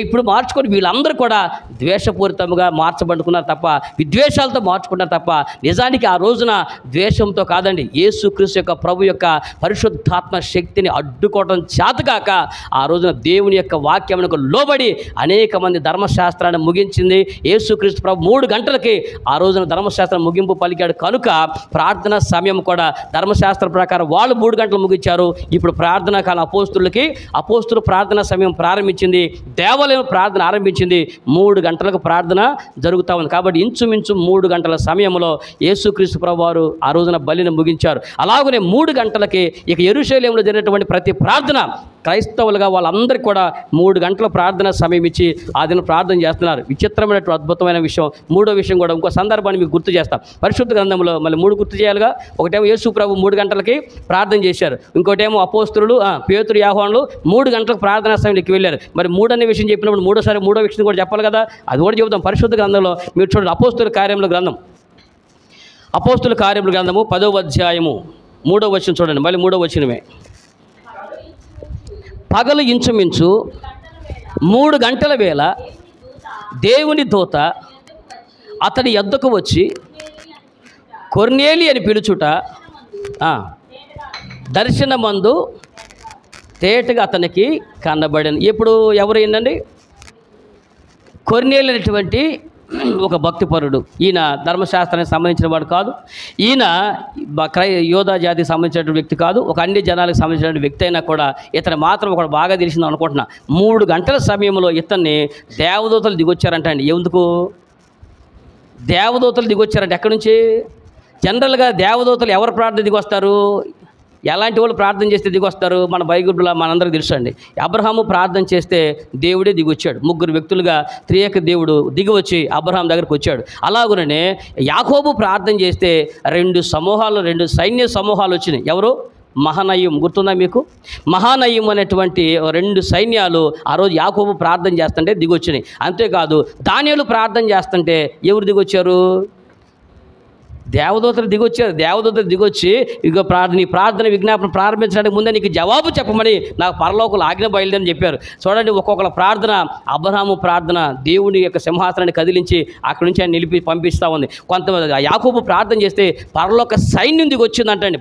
ఇప్పుడు మార్చుకొని వీళ్ళందరూ కూడా ద్వేషపూరితంగా మార్చబడుకున్నారు తప్ప, విద్వేషాలతో మార్చుకున్నారు తప్ప, నిజానికి ఆ రోజున ద్వేషంతో కాదండి. యేసుక్రీస్తు యొక్క ప్రభు యొక్క పరిశుద్ధాత్మ శక్తిని అడ్డుకోవడం చేతకాక ఆ రోజున దేవుని యొక్క వాక్యమునకు లోబడి అనేక మంది ధర్మశాస్త్రాన్ని ముగించింది. యేసుక్రీస్తు ప్రభు 3 గంటలకి ఆ రోజున ధర్మశాస్త్రం ముగింపు పలికాడు కనుక ప్రార్థన సమయం కూడా ధర్మశాస్త్రం ప్రకారం వాళ్ళు 3 గంటలు ముగించారు. ఇప్పుడు ప్రార్థనా కాలం అపోస్తులు ప్రార్థనా సమయం ప్రారంభించింది, దేవాలయం ప్రార్థన ఆరంభించింది. 3 గంటలకు ప్రార్థన జరుగుతూ ఉంది. కాబట్టి ఇంచుమించు 3 గంటల సమయంలో యేసుక్రీస్తు ప్రభువారు ఆ రోజున బలిని ముగించారు. అలాగనే 3 గంటలకి ఇక యెరూషలేములో జరిగినటువంటి ప్రతి ప్రార్థన క్రైస్తవులుగా వాళ్ళందరికీ కూడా 3 గంటల ప్రార్థన సమయం ఇచ్చి ఆ దిన ప్రార్థన చేస్తున్నారు. విచిత్రమైనటువంటి అద్భుతమైన విషయం. 3వ విషయం కూడా ఇంకో సందర్భాన్ని మీకు గుర్తు చేస్తాం. పరిశుద్ధ గ్రంథంలో మళ్ళీ 3 గుర్తు చేయాలిగా. ఒకటేమో యేసు ప్రభు 3 గంటలకి ప్రార్థన చేశారు. ఇంకోటేమో అపోస్తులు పేతురు, యోహానులు 3 గంటలకు ప్రార్థనా సమయంలోకి వెళ్ళారు. మరి 3 అనే విషయం చెప్పినప్పుడు మూడో విషయం కూడా చెప్పాలి కదా. అది కూడా చెబుతాం. పరిశుద్ధ గ్రంథంలో మీరు చూడండి, అపోస్తుల కార్యముల గ్రంథం 10వ అధ్యాయము 3వ వచనం చూడండి. మళ్ళీ 3వ వచనమే. పగలు ఇంచుమించు 3 గంటల వేళ దేవుని దూత అతడి యొద్దకు వచ్చి కొర్నేలి అని పిలుచుట దర్శనమందు తేటగా అతనికి కనబడను. ఇప్పుడు ఎవరు ఏంటండి? కొర్నేలి అనేటువంటి ఒక భక్తిపరుడు. ఈయన ధర్మశాస్త్రానికి సంబంధించిన వాడు కాదు. ఈయన యోధా జాతికి సంబంధించిన వ్యక్తి కాదు. ఒక అన్ని జనాలకు సంబంధించిన వ్యక్తి అయినా కూడా ఇతను మాత్రం ఒకటి బాగా తెలిసింది అనుకుంటున్నా. 3 గంటల సమయంలో ఇతన్ని దేవదూతలు దిగొచ్చారంట అండి. ఎందుకు దేవదూతలు దిగొచ్చారంటే ఎక్కడి నుంచి? జనరల్గా దేవదూతలు ఎవరు ప్రార్థన దిగొస్తారు? ఎలాంటి వాళ్ళు ప్రార్థన చేస్తే దిగొస్తారు? మన బైబిల్లో మనందరికీ తెలుసు అండి. అబ్రహాము ప్రార్థన చేస్తే దేవుడే దిగొచ్చాడు. 3 వ్యక్తులుగా త్రియేక దేవుడు దిగివచ్చి అబ్రహాం దగ్గరికి వచ్చాడు. అలాగుననే యాకోబు ప్రార్థన చేస్తే 2 సైన్య సమూహాలు వచ్చినాయి. ఎవరు? మహానయ్యం గుర్తుందా మీకు? మహానయ్యం అనేటువంటి 2 సైన్యాలు ఆ రోజు యాకోబు ప్రార్థన చేస్తుంటే దిగొచ్చినాయి. అంతేకాదు దానియేలు ప్రార్థన చేస్తుంటే ఎవరు దిగొచ్చారు? దేవదూతలు దిగొచ్చి ఇక ప్రార్థన విజ్ఞాపన ప్రారంభించడానికి ముందే నీకు జవాబు చెప్పమని నాకు పరలోకలు ఆజ్ఞ బయలుదేరని చెప్పారు. చూడండి, ఒక్కొక్కరు ప్రార్థన, అబ్రహాము ప్రార్థన దేవుని యొక్క సింహాసనాన్ని కదిలించి అక్కడి నుంచి ఆయన నిలిపి పంపిస్తూ ఉంది. కొంతమంది యాకోబు ప్రార్థన చేస్తే పరలోక సైన్యం దిగొచ్చిందంటండి.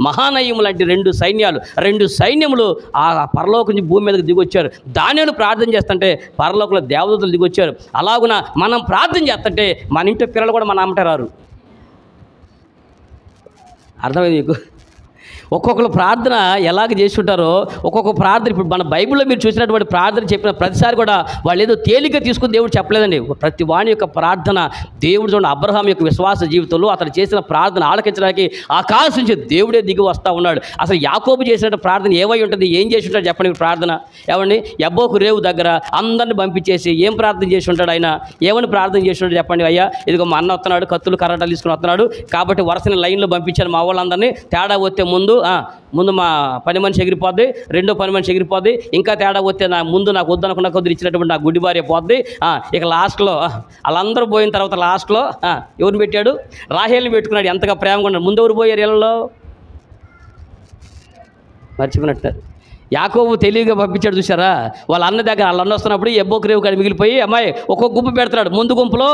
మహానయ్యం లాంటి 2 సైన్యములు ఆ పరలోకం నుంచి భూమి మీదకి దిగొచ్చారు. దానియేలు ప్రార్థన చేస్తుంటే పరలోకంలో దేవదూతలు దిగొచ్చారు. అలాగున మనం ప్రార్థన చేస్తుంటే మన ఇంటి పిల్లలు కూడా మన అమ్మట రారు. అర్థమైంది మీకు? ఒక్కొక్కరు ప్రార్థన ఎలాగ చేస్తుంటారో ఒక్కొక్క ప్రార్థన. ఇప్పుడు మన బైబిల్లో మీరు చూసినటువంటి ప్రార్థన చెప్పిన ప్రతిసారి కూడా వాళ్ళు ఏదో తేలిక తీసుకుని దేవుడు చెప్పలేదండి. ప్రతి వాణి యొక్క ప్రార్థన దేవుడు చూడండి, అబ్రహాం యొక్క విశ్వాస జీవితంలో అతను చేసిన ప్రార్థన ఆలకించడానికి ఆకాశం నుంచి దేవుడే దిగి వస్తూ ఉన్నాడు. అసలు యాకోబు చేసిన ప్రార్థన ఏమై ఉంటుంది? ఏం చేసి ఉంటాడు చెప్పండి ప్రార్థన? ఏమండి? యబ్బోకు రేవు దగ్గర అందరిని పంపించేసి ఏం ప్రార్థన చేసి ఉంటాడు ఆయన? ఏమని ప్రార్థన చేసి ఉంటాడు చెప్పండి? అయ్యా, ఇదిగో మా అన్న వస్తున్నాడు, కత్తులు కర్రటాలు తీసుకుని వస్తున్నాడు కాబట్టి వరుసని లైన్లో పంపించాను మా వాళ్ళందరినీ. తేడా వస్తే ముందు మా పని మనిషి ఎగిరిపోద్ది, రెండో పని మనిషి ఎగిరిపోద్ది, ఇంకా తేడా వస్తే నాకు వద్దనుకున్న కొద్దిగా ఇచ్చినటువంటి నా గుడ్డి భార్య పోద్ది. ఇక లాస్ట్లో వాళ్ళందరూ పోయిన తర్వాత లాస్ట్లో ఎవరిని పెట్టాడు? రాహేల్ని పెట్టుకున్నాడు. ఎంతగా ప్రేమగా ఉన్నాడు. ముందు ఎవరు పోయారు ఇళ్ళలో? మర్చిపోయినట్టున్నారు. యాకోబు తెలివిగా పంపించాడు చూసారా? వాళ్ళ అన్న దగ్గర వాళ్ళ అన్న వస్తున్నప్పుడు ఎబ్బోకు రేవు కాడ మిగిలిపోయి అమ్మాయి ఒక్కొక్క గుంపు పెడతాడు. ముందు గుంపులో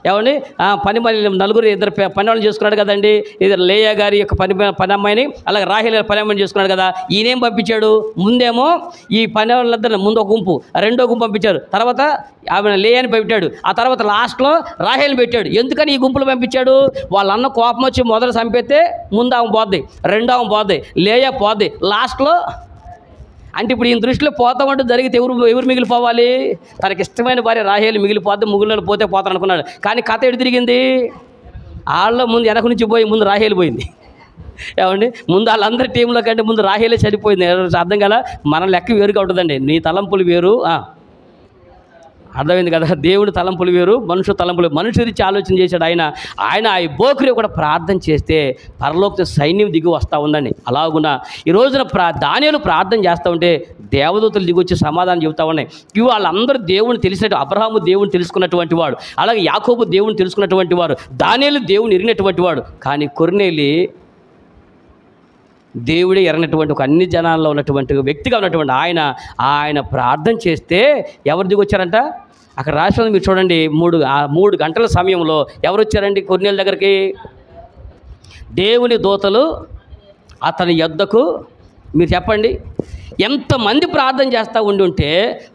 ఏమండి 2 పని వాళ్ళని చేసుకున్నాడు కదండి. ఇది లేయా గారి యొక్క పని అమ్మాయిని, అలాగే రాహేల్ పని అమ్మాయిని చేసుకున్నాడు కదా. ఈయనేం పంపించాడు? ముందేమో ఈ పని వాళ్ళందరూ ముందు ఒక గుంపు, రెండో గుంపు పంపించాడు. తర్వాత ఆమె లేయాని పెట్టాడు. ఆ తర్వాత లాస్ట్లో రాహేల్ని పెట్టాడు. ఎందుకని ఈ గుంపులు పంపించాడు? వాళ్ళ అన్న కోపం వచ్చి మొదలు చంపేస్తే ముందు ఆమె పోద్ది, రెండో ఆమె పోద్ది, లేయా పోద్ది, లాస్ట్లో అంటే ఇప్పుడు ఈయన దృష్టిలో పోతామంటూ జరిగితే ఎవరు మిగిలిపోవాలి? తనకి ఇష్టమైన భార్య రాహేలు మిగిలిపోద్ది, ముగ్గురు పోతే పోతాను అనుకున్నాడు. కానీ కథ ఎటు తిరిగింది? వాళ్ళలో ముందు వెనక నుంచి పోయి ముందు రాహేలు పోయింది. ఏమండి? ముందు వాళ్ళందరి టీంలో కంటే ముందు రాహేలే చనిపోయింది. అర్థం కదా? మన లెక్క వేరుగా ఉంటుందండి. నీ తలంపులు వేరు, అర్థమైంది కదా? దేవుడి తలంపులు వేరు, మనుషు తలంపులు. మనుషు రీతి ఆలోచన చేశాడు ఆయన. ఆ బోకురి కూడా ప్రార్థన చేస్తే పరలోక సైన్యం దిగి వస్తూ ఉందండి. అలాగున ఈ రోజున దానియేలు ప్రార్థన చేస్తూ ఉంటే దేవదూతలు దిగొచ్చి సమాధానం చెబుతూ ఉన్నాయి. ఇవి వాళ్ళందరూ దేవుని తెలిసినట్టు, అబ్రహాము దేవుని తెలుసుకున్నటువంటి వాడు, అలాగే యాకోబు దేవుని తెలుసుకున్నటువంటి వారు, దానియేలు దేవుని ఎరిగినటువంటి వాడు. కానీ కొర్నేలి దేవుడే ఎరగినటువంటి ఒక అన్ని జనాల్లో ఉన్నటువంటి వ్యక్తిగా ఉన్నటువంటి ఆయన ప్రార్థన చేస్తే ఎవరు దిగొచ్చారంట? అక్కడ రాష్ట్రంలో మీరు చూడండి, 3 గంటల సమయంలో ఎవరు వచ్చారండి కొర్నేలి దగ్గరికి? దేవుని దూతలు అతని యొద్దకు. మీరు చెప్పండి, ఎంతమంది ప్రార్థన చేస్తూ ఉంటే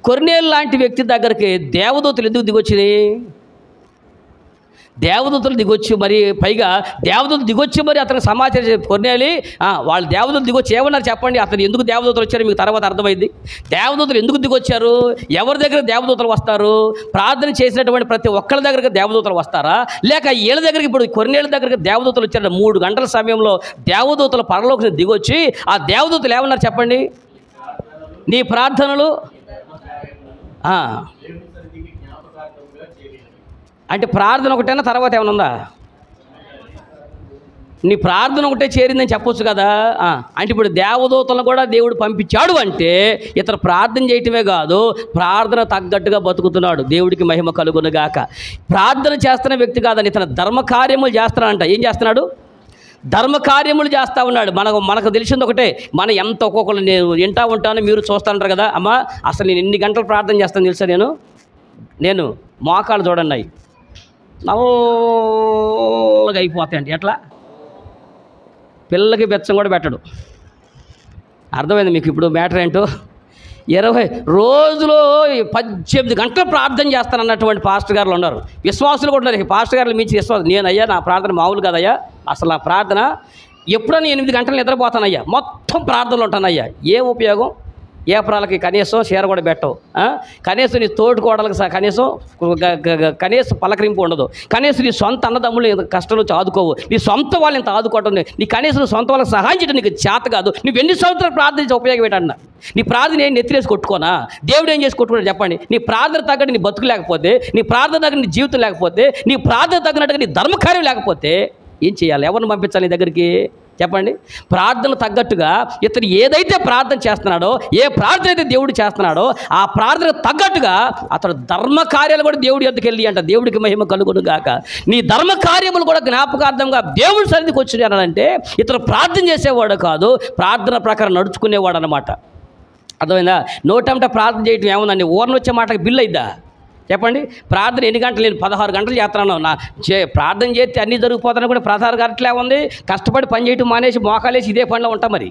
కొర్నేలి లాంటి వ్యక్తి దగ్గరికి దేవదూతలు ఎందుకు దిగొచ్చినాయి? దేవదూతలు దిగొచ్చి మరి పైగా దేవదూతలు దిగొచ్చి మరి అతనికి సమాచారం కొర్నేలి వాళ్ళు దేవదూతలు దిగొచ్చి ఏమన్నారు చెప్పండి? అతను ఎందుకు దేవదూతలు వచ్చారు మీకు తర్వాత అర్థమైంది. దేవదూతలు ఎందుకు దిగొచ్చారు? ఎవరి దగ్గర దేవదూతలు వస్తారు? ప్రార్థన చేసినటువంటి ప్రతి ఒక్కరి దగ్గరికి దేవదూతలు వస్తారా? లేక వీళ్ళ దగ్గరికి, ఇప్పుడు కొర్నేలి దగ్గరికి దేవదూతలు వచ్చారు. 3 గంటల సమయంలో దేవదూతలు పరలోకం దిగొచ్చి ఆ దేవదూతలు ఏమన్నారు చెప్పండి? నీ ప్రార్థనలు అంటే ప్రార్థన ఒకటేనా, తర్వాత ఏమైనా ఉందా? నీ ప్రార్థన ఒకటే చేరిందని చెప్పొచ్చు కదా. అంటే ఇప్పుడు దేవదూతలను కూడా దేవుడు పంపించాడు అంటే ఇతను ప్రార్థన చేయటమే కాదు, ప్రార్థన తగ్గట్టుగా బతుకుతున్నాడు. దేవుడికి మహిమ కలుగునుగాక. ప్రార్థన చేస్తున్న వ్యక్తి కాదని ఇతను ధర్మకార్యములు చేస్తున్నాడంట. ఏం చేస్తున్నాడు? ధర్మకార్యములు చేస్తూ ఉన్నాడు. మనకు తెలిసింది ఒకటే, మనం ఎంత ఒక్కొక్కరు నేను వింటూ ఉంటాను, మీరు చూస్తుంటారు కదా. అమ్మ అసలు నేను ఎన్ని గంటలు ప్రార్థన చేస్తాను తెలుసా? నేను మోకాలు చూడండి అవి నల్లగా అయిపోతాయండి. ఎట్లా? పిల్లలకి బెచ్చం కూడా పెట్టడు. అర్థమైంది మీకు ఇప్పుడు మ్యాటర్ ఏంటో? 20 రోజులు 18 గంటలు ప్రార్థన చేస్తానన్నటువంటి పాస్టర్ గారులు ఉన్నారు. విశ్వాసులు కూడా ఉన్నారు. పాస్టర్ గారులు మించి విశ్వాసం. నేనయ్యా నా ప్రార్థన మామూలు కాదయ్యా, అసలు నా ప్రార్థన ఎప్పుడైనా 8 గంటలు నిద్రపోతానయ్యా, మొత్తం ప్రార్థనలు ఉంటానయ్యా. ఏం ఉపయోగం? ఏప్రాలకి కనీసం చీర కూడా పెట్టవు, కనీసం నీ తోడుకోవడానికి కనీసం పలకరింపు ఉండదు, కనీసం నీ సొంత అన్నదమ్ములు కష్టంలో ఆదుకోవు, నీ సొంత వాళ్ళు ఇంత ఆదుకోవటం, నీ కనీసం సొంత వాళ్ళకి సహాయం చేయడం నీకు చేత కాదు. నువ్వు ఎన్ని సంవత్సరాలు ప్రార్థించి ఉపయోగం ఏంటన్నా? నీ ప్రార్థన ఏం నెత్తిలేసి కొట్టుకోనా? దేవుడు ఏం చేసి కొట్టుకున్నాడు చెప్పండి? నీ ప్రార్థన తగ్గట్టు నీ బతుకు లేకపోతే, నీ ప్రార్థన తగ్గట్టు నీ జీవితం లేకపోతే, నీ ప్రార్థన తగినట్టుగా నీ ధర్మకార్యం లేకపోతే ఏం చేయాలి? ఎవరిని పంపించాలి నీ దగ్గరికి చెప్పండి? ప్రార్థన తగ్గట్టుగా ఇతను ఏదైతే ప్రార్థన చేస్తున్నాడో, ఏ ప్రార్థన అయితే దేవుడు చేస్తున్నాడో ఆ ప్రార్థన తగ్గట్టుగా అతడు ధర్మకార్యాలు కూడా దేవుడి యొద్దకు వెళ్ళి అంట. దేవుడికి మహిమ కలుగును గాక. నీ ధర్మకార్యములు కూడా జ్ఞాపకార్థంగా దేవుడి సన్నిధికి వచ్చినాడంటే ఇతను ప్రార్థన చేసేవాడు కాదు, ప్రార్థన ప్రకారం నడుచుకునేవాడు అన్నమాట. అర్థమైందా? నోటంట ప్రార్థన చేయటం ఏముందండి? ఊరిని వచ్చే మాటకి బిల్లు అయిద్దా చెప్పండి? ప్రార్థన ఎన్ని గంటలు? నేను 16 గంటలు చేస్తున్నాను. ప్రార్థన చేస్తే అన్నీ జరిగిపోతాను కూడా 16 గంటలే ఉంది. కష్టపడి పని చేయటం మానేసి మోకాలేసి ఇదే పనిలో ఉంటాం మరి.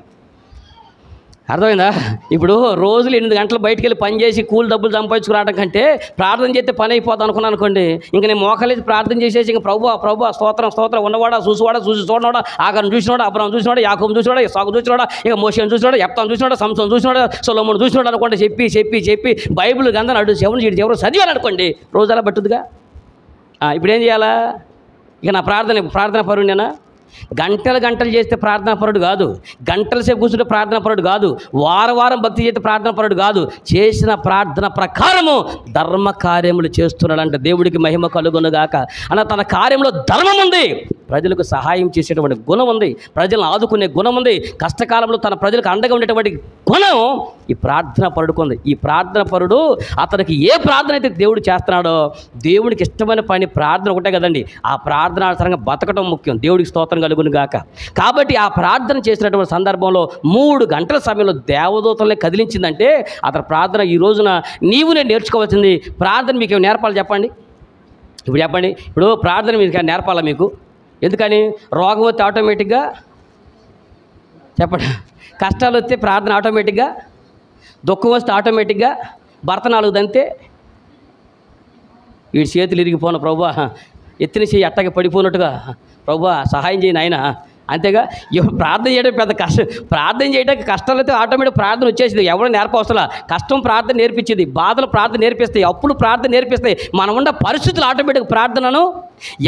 అర్థమైందా? ఇప్పుడు రోజులు 8 గంటలు బయటికి వెళ్ళి పని చేసి కూలి డబ్బులు సంపాదించుకురావడం కంటే ప్రార్థన చేస్తే పని అయిపోతాను అనుకున్నాను అనుకోండి. ఇంక నేను మోకాలేసి ప్రార్థన చేసేసి ఇంక ప్రభు స్తోత్రం ఉన్నవాడా, చూసి చూడనవాడా, ఆగరం చూసినవాడా, అబ్రహాం చూసినవాడా, యాకోబు చూసినవాడా, ఇస్సాకు చూసినవాడా, ఇక మోషేను చూసినవాడా, యెఫ్తాను చూసినవాడా, సంసోను చూసినవాడా, సొలొమోను చూసినవాడా అనుకోండి. చెప్పి బైబిల్ గంధం అడు ఎవరు చదివాను అనుకోండి, రోజు అలా పట్టుద్దిగా. ఇప్పుడు ఏం చేయాలా? ఇక నా ప్రార్థన పరుడేనా? గంటలు చేస్తే ప్రార్థనా పరుడు కాదు, గంటల సేపు కూర్చుంటే ప్రార్థనా పరుడు కాదు, వారం భక్తి చేస్తే ప్రార్థనా పరుడు కాదు. చేసిన ప్రార్థన ప్రకారము ధర్మ కార్యములు చేస్తున్నాడంట. దేవుడికి మహిమ కలుగునుగాక. అన్న తన కార్యంలో ధర్మం ఉంది, ప్రజలకు సహాయం చేసేటువంటి గుణం ఉంది, ప్రజలను ఆదుకునే గుణం ఉంది, కష్టకాలంలో తన ప్రజలకు అండగా ఉండేటువంటి గుణం ఈ ప్రార్థన పరుడుకుంది. ఈ ప్రార్థన పరుడు అతనికి ఏ ప్రార్థన అయితే దేవుడు చేస్తున్నాడో, దేవుడికి ఇష్టమైన పని ప్రార్థన ఒకటే కదండి. ఆ ప్రార్థన ఆధారంగా బతకడం ముఖ్యం. దేవుడికి స్తోత్రం కలుగును గాక. కాబట్టి ఆ ప్రార్థన చేసినటువంటి సందర్భంలో 3 గంటల సమయంలో దేవదూతల్ని కదిలించిందంటే అతని ప్రార్థన. ఈ రోజున నేను నేర్చుకోవాల్సింది ప్రార్థన. మీకు నేర్పాలి చెప్పండి? ఇప్పుడు చెప్పండి, ఇప్పుడు ప్రార్థన మీకు నేర్పాలా మీకు? ఎందుకని? రోగం వస్తే ఆటోమేటిక్గా చెప్పండి, కష్టాలు వస్తే ప్రార్థన ఆటోమేటిక్గా, దుఃఖం వస్తే ఆటోమేటిక్గా, భర్త 4 దంతే వీడి చేతులు ఇరిగిపోను ప్రభువా, ఎత్తిన చేయి అట్టగా పడిపోయినట్టుగా ప్రభువా సహాయం చేయను ఆయన. అంతేగా ప్రార్థన చేయడం పెద్ద కష్టం. ప్రార్థన చేయడానికి కష్టాలు అయితే ఆటోమేటిక్ ప్రార్థన వచ్చేసింది. ఎవరు నేర్పవసలా? కష్టం ప్రార్థన నేర్పించింది, బాధలు ప్రార్థన నేర్పిస్తాయి, అప్పులు ప్రార్థన నేర్పిస్తాయి, మనం ఉన్న పరిస్థితులు ఆటోమేటిక్ ప్రార్థనను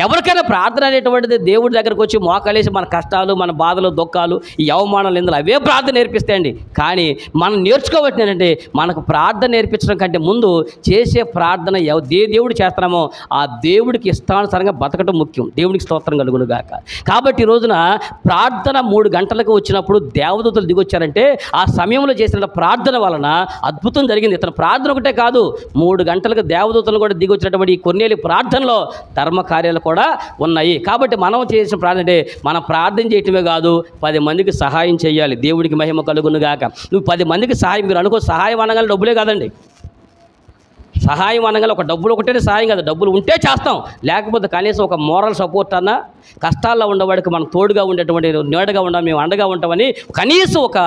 ఎవరికైనా ప్రార్థన అనేటువంటిది దేవుడి దగ్గరకు వచ్చి మోకాలేసి మన కష్టాలు, మన బాధలు, దుఃఖాలు, ఈ అవమానాలు, ఇందులో అవే ప్రార్థన నేర్పిస్తాయండి. కానీ మనం నేర్చుకోవచ్చు ఏంటంటే, మనకు ప్రార్థన నేర్పించడం కంటే ముందు చేసే ప్రార్థన దేవుడు చేస్తున్నామో ఆ దేవుడికి ఇష్టానుసారంగా బతకటం ముఖ్యం. దేవుడికి స్తోత్రం కలుగును గాక. కాబట్టి ఈ రోజున ప్రార్థన 3 గంటలకు వచ్చినప్పుడు దేవదూతలు దిగొచ్చారంటే ఆ సమయంలో చేసిన ప్రార్థన వలన అద్భుతం జరిగింది. ఇతను ప్రార్థన ఒకటే కాదు, 3 గంటలకు దేవదూతలు కూడా దిగొచ్చినటువంటి ఈ కొర్నేలి ప్రార్థనలో ధర్మ కార్యాలు కూడా ఉన్నాయి. కాబట్టి మనం చేసిన ప్రార్థన అంటే మనం ప్రార్థన చేయటమే కాదు, 10 మందికి సహాయం చేయాలి. దేవుడికి మహిమ కలుగును గాక. నువ్వు 10 మందికి సహాయం, మీరు అనుకో సహాయం అనగానే డబ్బులే కాదండి. సహాయం అనగానే ఒక డబ్బులు ఒకటే సహాయం కాదు, డబ్బులు ఉంటే చేస్తాం, లేకపోతే కనీసం ఒక మోరల్ సపోర్ట్ అన్నా, కష్టాల్లో ఉండేవాడికి మనం తోడుగా ఉండేటువంటి నీడగా ఉండాలి, మేము అండగా ఉంటామని కనీసం ఒక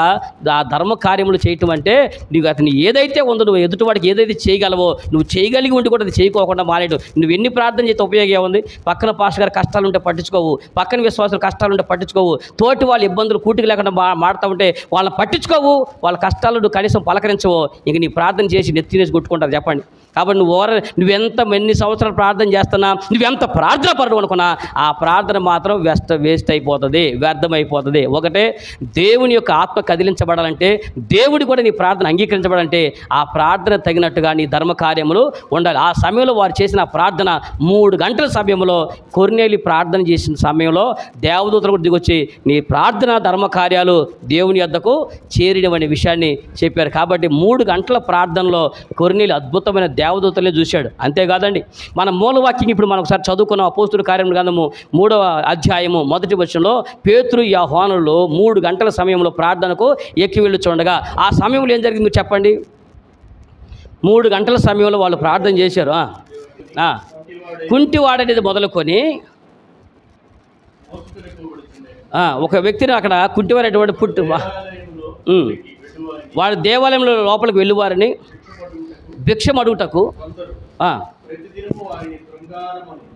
ధర్మ కార్యములు చేయటం అంటే నీకు అతను ఏదైతే ఉందో, నువ్వు ఎదుటివాడికి ఏదైతే చేయగలవో నువ్వు చేయగలిగి ఉండి కూడా అది చేయకోకుండా మానేయడం. నువ్వు ఎన్ని ప్రార్థన చేస్తే ఉపయోగం ఉంది? పక్కన పాస్టర్ గారు కష్టాలు ఉంటే పట్టించుకోవు, పక్కన విశ్వాసులు కష్టాలు ఉంటే పట్టించుకోవు, తోటి వాళ్ళ ఇబ్బందులు కూటికి లేకుండా మాడుతూ ఉంటే వాళ్ళని పట్టించుకోవు, వాళ్ళ కష్టాలు నువ్వు కనీసం పలకరించవు. ఇంక నీ ప్రార్థన చేసి నెత్తినేసి కొట్టుకుంటారు చెప్పండి. కాబట్టి నువ్వెంత ఎన్ని సంవత్సరాలు ప్రార్థన చేస్తున్నా, నువ్వెంత ప్రార్థన పడవు అనుకున్నా ఆ ప్రార్థన మాత్రం వేస్ట్ అయిపోతుంది, వ్యర్థమైపోతుంది. ఒకటే, దేవుని యొక్క ఆత్మ కదిలించబడాలంటే, దేవుడి కూడా నీ ప్రార్థన అంగీకరించబడాలంటే ఆ ప్రార్థన తగినట్టుగా నీ ధర్మ కార్యములు ఉండాలి. ఆ సమయంలో వారు చేసిన ప్రార్థన 3 గంటల సమయంలో, కొర్నేలి ప్రార్థన చేసిన సమయంలో దేవదూతలు కూడా దిగొచ్చి నీ ప్రార్థన ధర్మ కార్యాలు దేవుని యొద్దకు చేరిన అనే విషయాన్ని చెప్పారు. కాబట్టి 3 గంటల ప్రార్థనలో కొర్నేలి అద్భుతమైన దేవదూతలే చూశాడు. అంతేకాదండి, మన మూలవాక్యం ఇప్పుడు మనం ఒకసారి చదువుకున్న అపోస్తుల కార్యముల గ్రంథము 3వ అధ్యాయము 1వ వచనంలో పేతురు యోహానులు 3 గంటల సమయంలో ప్రార్థనకు ఎక్కి వెళ్ళుచుండగా ఆ సమయంలో ఏం జరిగింది మీరు చెప్పండి? 3 గంటల సమయంలో వాళ్ళు ప్రార్థన చేశారు. కుంటివాడనేది మొదలుకొని ఒక వ్యక్తిని అక్కడ కుంటివాడేటువంటి వాడు దేవాలయంలో లోపలికి వెళ్ళివారని భిక్షం అడుగుటకు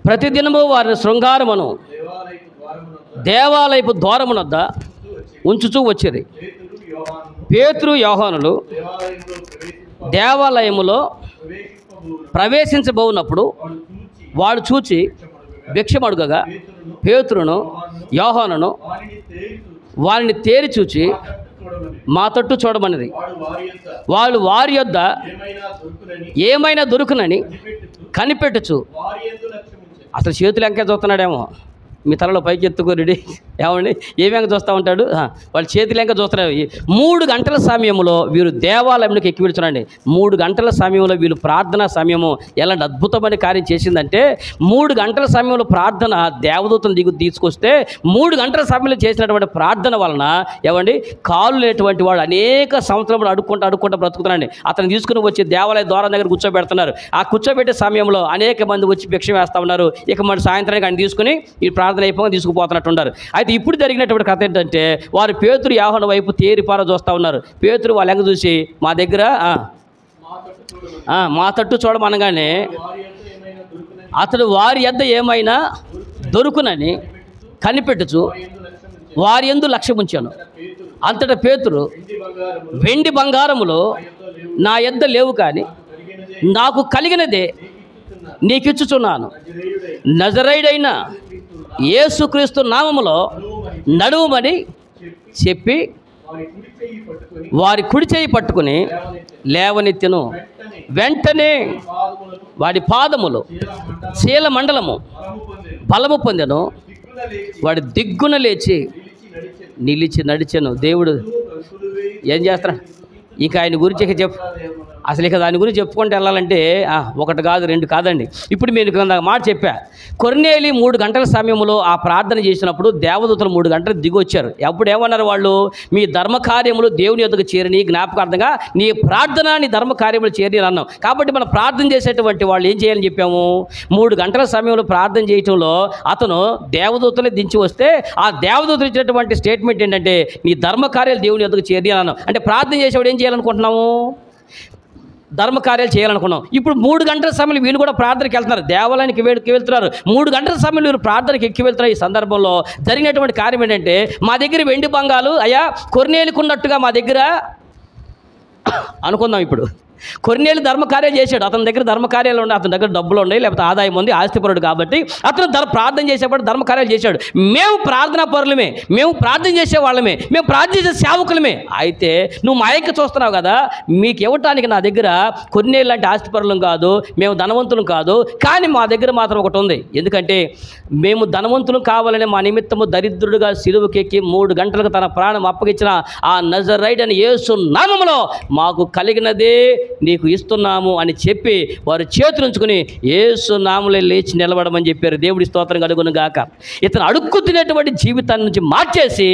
ప్రతిదినము వారిని శృంగారమును దేవాలయపు ద్వారమునొద్ద ఉంచుచూ వచ్చేది. పేతురు యోహానులు దేవాలయములో ప్రవేశించబోనప్పుడు వాడు చూచి భిక్షం అడుగగా పేతురును యోహానును వారిని తేరి చూచి మా తట్టు చూడమన్నది. వాళ్ళు వారి యొద్ద ఏమైనా దొరుకునని కనిపెట్టచ్చు. అసలు చేతులు ఎంకే చూస్తున్నాడేమో, మీ తలలో పైకి ఎత్తుకోరుడి ఏమండి, ఏమేంక చూస్తూ ఉంటాడు, వాళ్ళు చేతులు ఎంక చూస్తున్నాడు. 3 గంటల సమయంలో వీరు దేవాలయంలోకి ఎక్కి వెళ్తున్నాండి. 3 గంటల సమయంలో వీళ్ళు ప్రార్థనా సమయము ఎలాంటి అద్భుతమైన కార్యం చేసిందంటే, 3 గంటల సమయంలో ప్రార్థన దేవదూతను తీసుకొస్తే 3 గంటల సమయంలో చేసినటువంటి ప్రార్థన వలన ఏమండి కాళ్ళు లేటువంటి వాడు అనేక సంవత్సరాలు అడుక్కుంటూ బ్రతుకుతున్నాండి. అతను తీసుకుని వచ్చి దేవాలయ ద్వారం దగ్గర కూర్చోబెడుతున్నారు. ఆ కూర్చోబెట్టే సమయంలో అనేక మంది వచ్చి భిక్ష వేస్తూ ఉన్నారు. ఇక మరి సాయంత్రానికి ఆయన తీసుకుని ఈ ప్రార్థన అయిపోయి తీసుకుపోతున్నట్టున్నారు. అయితే ఇప్పుడు జరిగినటువంటి కథ ఏంటంటే, వారు పేతురు యోహాను వైపు తేరిపార చూస్తూ ఉన్నారు. పేతురు వాళ్ళ ఎంగ చూసి మా దగ్గర మా తట్టు చూడమనగానే అతడు వారి యొద్ద ఏమైనా దొరుకునని కనిపెట్టుచు వారి యందు లక్ష్యం ఉంచాను. అంతటా పేతురు, వెండి బంగారములో నా యొద్ద లేవు, కానీ నాకు కలిగినదే నీకిచ్చుచున్నాను. నజరేయుడైన యేసుక్రీస్తు నామములో నడువమని చెప్పి వారి కుడి చేయి పట్టుకుని లేవనెత్తెను. వెంటనే వాడి పాదములు శీల మండలము బలము పొందెను. వాడి దిగ్గున లేచి నిలిచి నడిచెను. దేవుడు ఏం చేస్తాడు? ఇక ఆయన గురించి అసలు ఇక దాని గురించి చెప్పుకుంటూ వెళ్ళాలంటే 1 కాదు 2 కాదండి. ఇప్పుడు మీరు మాట చెప్పా, కొర్నేలి 3 గంటల సమయంలో ఆ ప్రార్థన చేసినప్పుడు దేవదూతలు 3 గంటలు దిగొచ్చారు. అప్పుడు ఏమన్నారు వాళ్ళు? మీ ధర్మ కార్యములు దేవుని యొద్దకు చేరిని, జ్ఞాపకార్థంగా నీ ప్రార్థన నీ ధర్మ కార్యములు చేరిని అన్నాం. కాబట్టి మనం ప్రార్థన చేసేటువంటి వాళ్ళు ఏం చేయాలని చెప్పాము? 3 గంటల సమయంలో ప్రార్థన చేయటంలో అతను దేవదూతలే దించి వస్తే ఆ దేవదూతలు ఇచ్చినటువంటి స్టేట్మెంట్ ఏంటంటే, నీ ధర్మ కార్యాలు దేవుని యొద్దకు చేరిని అన్నాం. అంటే ప్రార్థన చేసేవాడు ఏం చేయాలనుకుంటున్నాము? ధర్మ కార్యాలు చేయాలనుకున్నాం. ఇప్పుడు 3 గంటల సమయంలో వీళ్ళు కూడా ప్రార్థనకి వెళ్తున్నారు, దేవాలయానికి వెళ్తున్నారు. 3 గంటల సమయంలో వీళ్ళు ప్రార్థనకి ఎక్కి వెళ్తున్నారు. ఈ సందర్భంలో జరిగినటువంటి కార్యం ఏంటంటే, మా దగ్గర వెండి బంగాలు అయ్యా కొర్నేలికి ఉన్నట్టుగా మా దగ్గర అనుకుందాం. ఇప్పుడు కొర్నేలు ధర్మకార్యాలు చేశాడు. అతని దగ్గర ధర్మకార్యాలు ఉన్నాయి, అతని దగ్గర డబ్బులు ఉన్నాయి, లేకపోతే ఆదాయం ఉంది, ఆస్తిపరుడు కాబట్టి అతను ప్రార్థన చేసేవాడు, ధర్మకార్యాలు చేశాడు. మేము ప్రార్థనా పరులమే, మేము ప్రార్థన చేసేవాళ్ళమే, మేము ప్రార్థించే సేవకులమే. అయితే నువ్వు మా యొక్క చూస్తున్నావు కదా, మీకు ఇవ్వటానికి నా దగ్గర కొన్నేళ్ళు లాంటి ఆస్తిపరులం కాదు, మేము ధనవంతులం కాదు, కానీ మా దగ్గర మాత్రం ఒకటి ఉంది. ఎందుకంటే మేము ధనవంతులు కావాలని మా నిమిత్తము దరిద్రుడుగా సిలువకెక్కి 3 గంటలకు తన ప్రాణం అప్పగించిన ఆ నజరైట్ అని యేసు నామములో మాకు కలిగినదే నీకు ఇస్తున్నాము అని చెప్పి వారు చేతులుంచుకుని యేసు నామములో లేచి నిలబడమని చెప్పారు. దేవుడి స్తోత్రం కలుగును గాక. ఇతను అడుక్కు తినేటువంటి జీవితాన్ని నుంచి మార్చేసి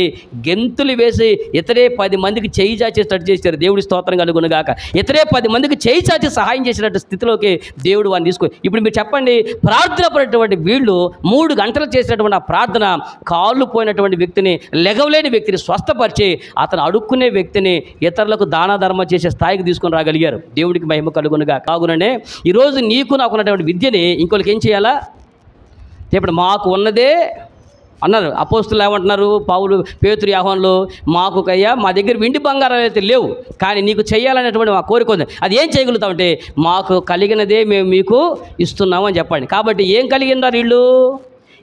గెంతులు వేసి ఇతరే 10 మందికి చేయి చాచేటట్టు చేశారు. దేవుడి స్తోత్రం కలుగును గాక. ఇతరే 10 మందికి చేయి చాచి సహాయం చేసినట్టు స్థితిలోకి దేవుడు వారిని తీసుకో. ఇప్పుడు మీరు చెప్పండి, ప్రార్థన పడినటువంటి వీళ్ళు 3 గంటలు చేసినటువంటి ఆ ప్రార్థన కాళ్ళు పోయినటువంటి వ్యక్తిని, లెగవలేని వ్యక్తిని స్వస్థపరిచి అతను అడుక్కునే వ్యక్తిని ఇతరులకు దాన ధర్మ చేసే స్థాయికి తీసుకొని రాగలిగారు. దేవుడికి మహిమ కలుగునుగా. కాగుననే ఈరోజు నీకు నాకు ఉన్నటువంటి విద్యని ఇంకొకరికి ఏం చేయాలా? ఇప్పుడు మాకు ఉన్నదే అన్నారు అపోస్తులు. ఏమంటున్నారు? పౌలు, పేతురు, యోహానులు, మాకు కయ్యా మా దగ్గర వెండి బంగారాలు అయితే లేవు, కానీ నీకు చేయాలనేటువంటి మా కోరిక ఉంది. అది ఏం చేయగలుగుతామంటే మాకు కలిగినదే మేము మీకు ఇస్తున్నాము అని చెప్పండి. కాబట్టి ఏం కలిగి ఉన్నారు వీళ్ళు?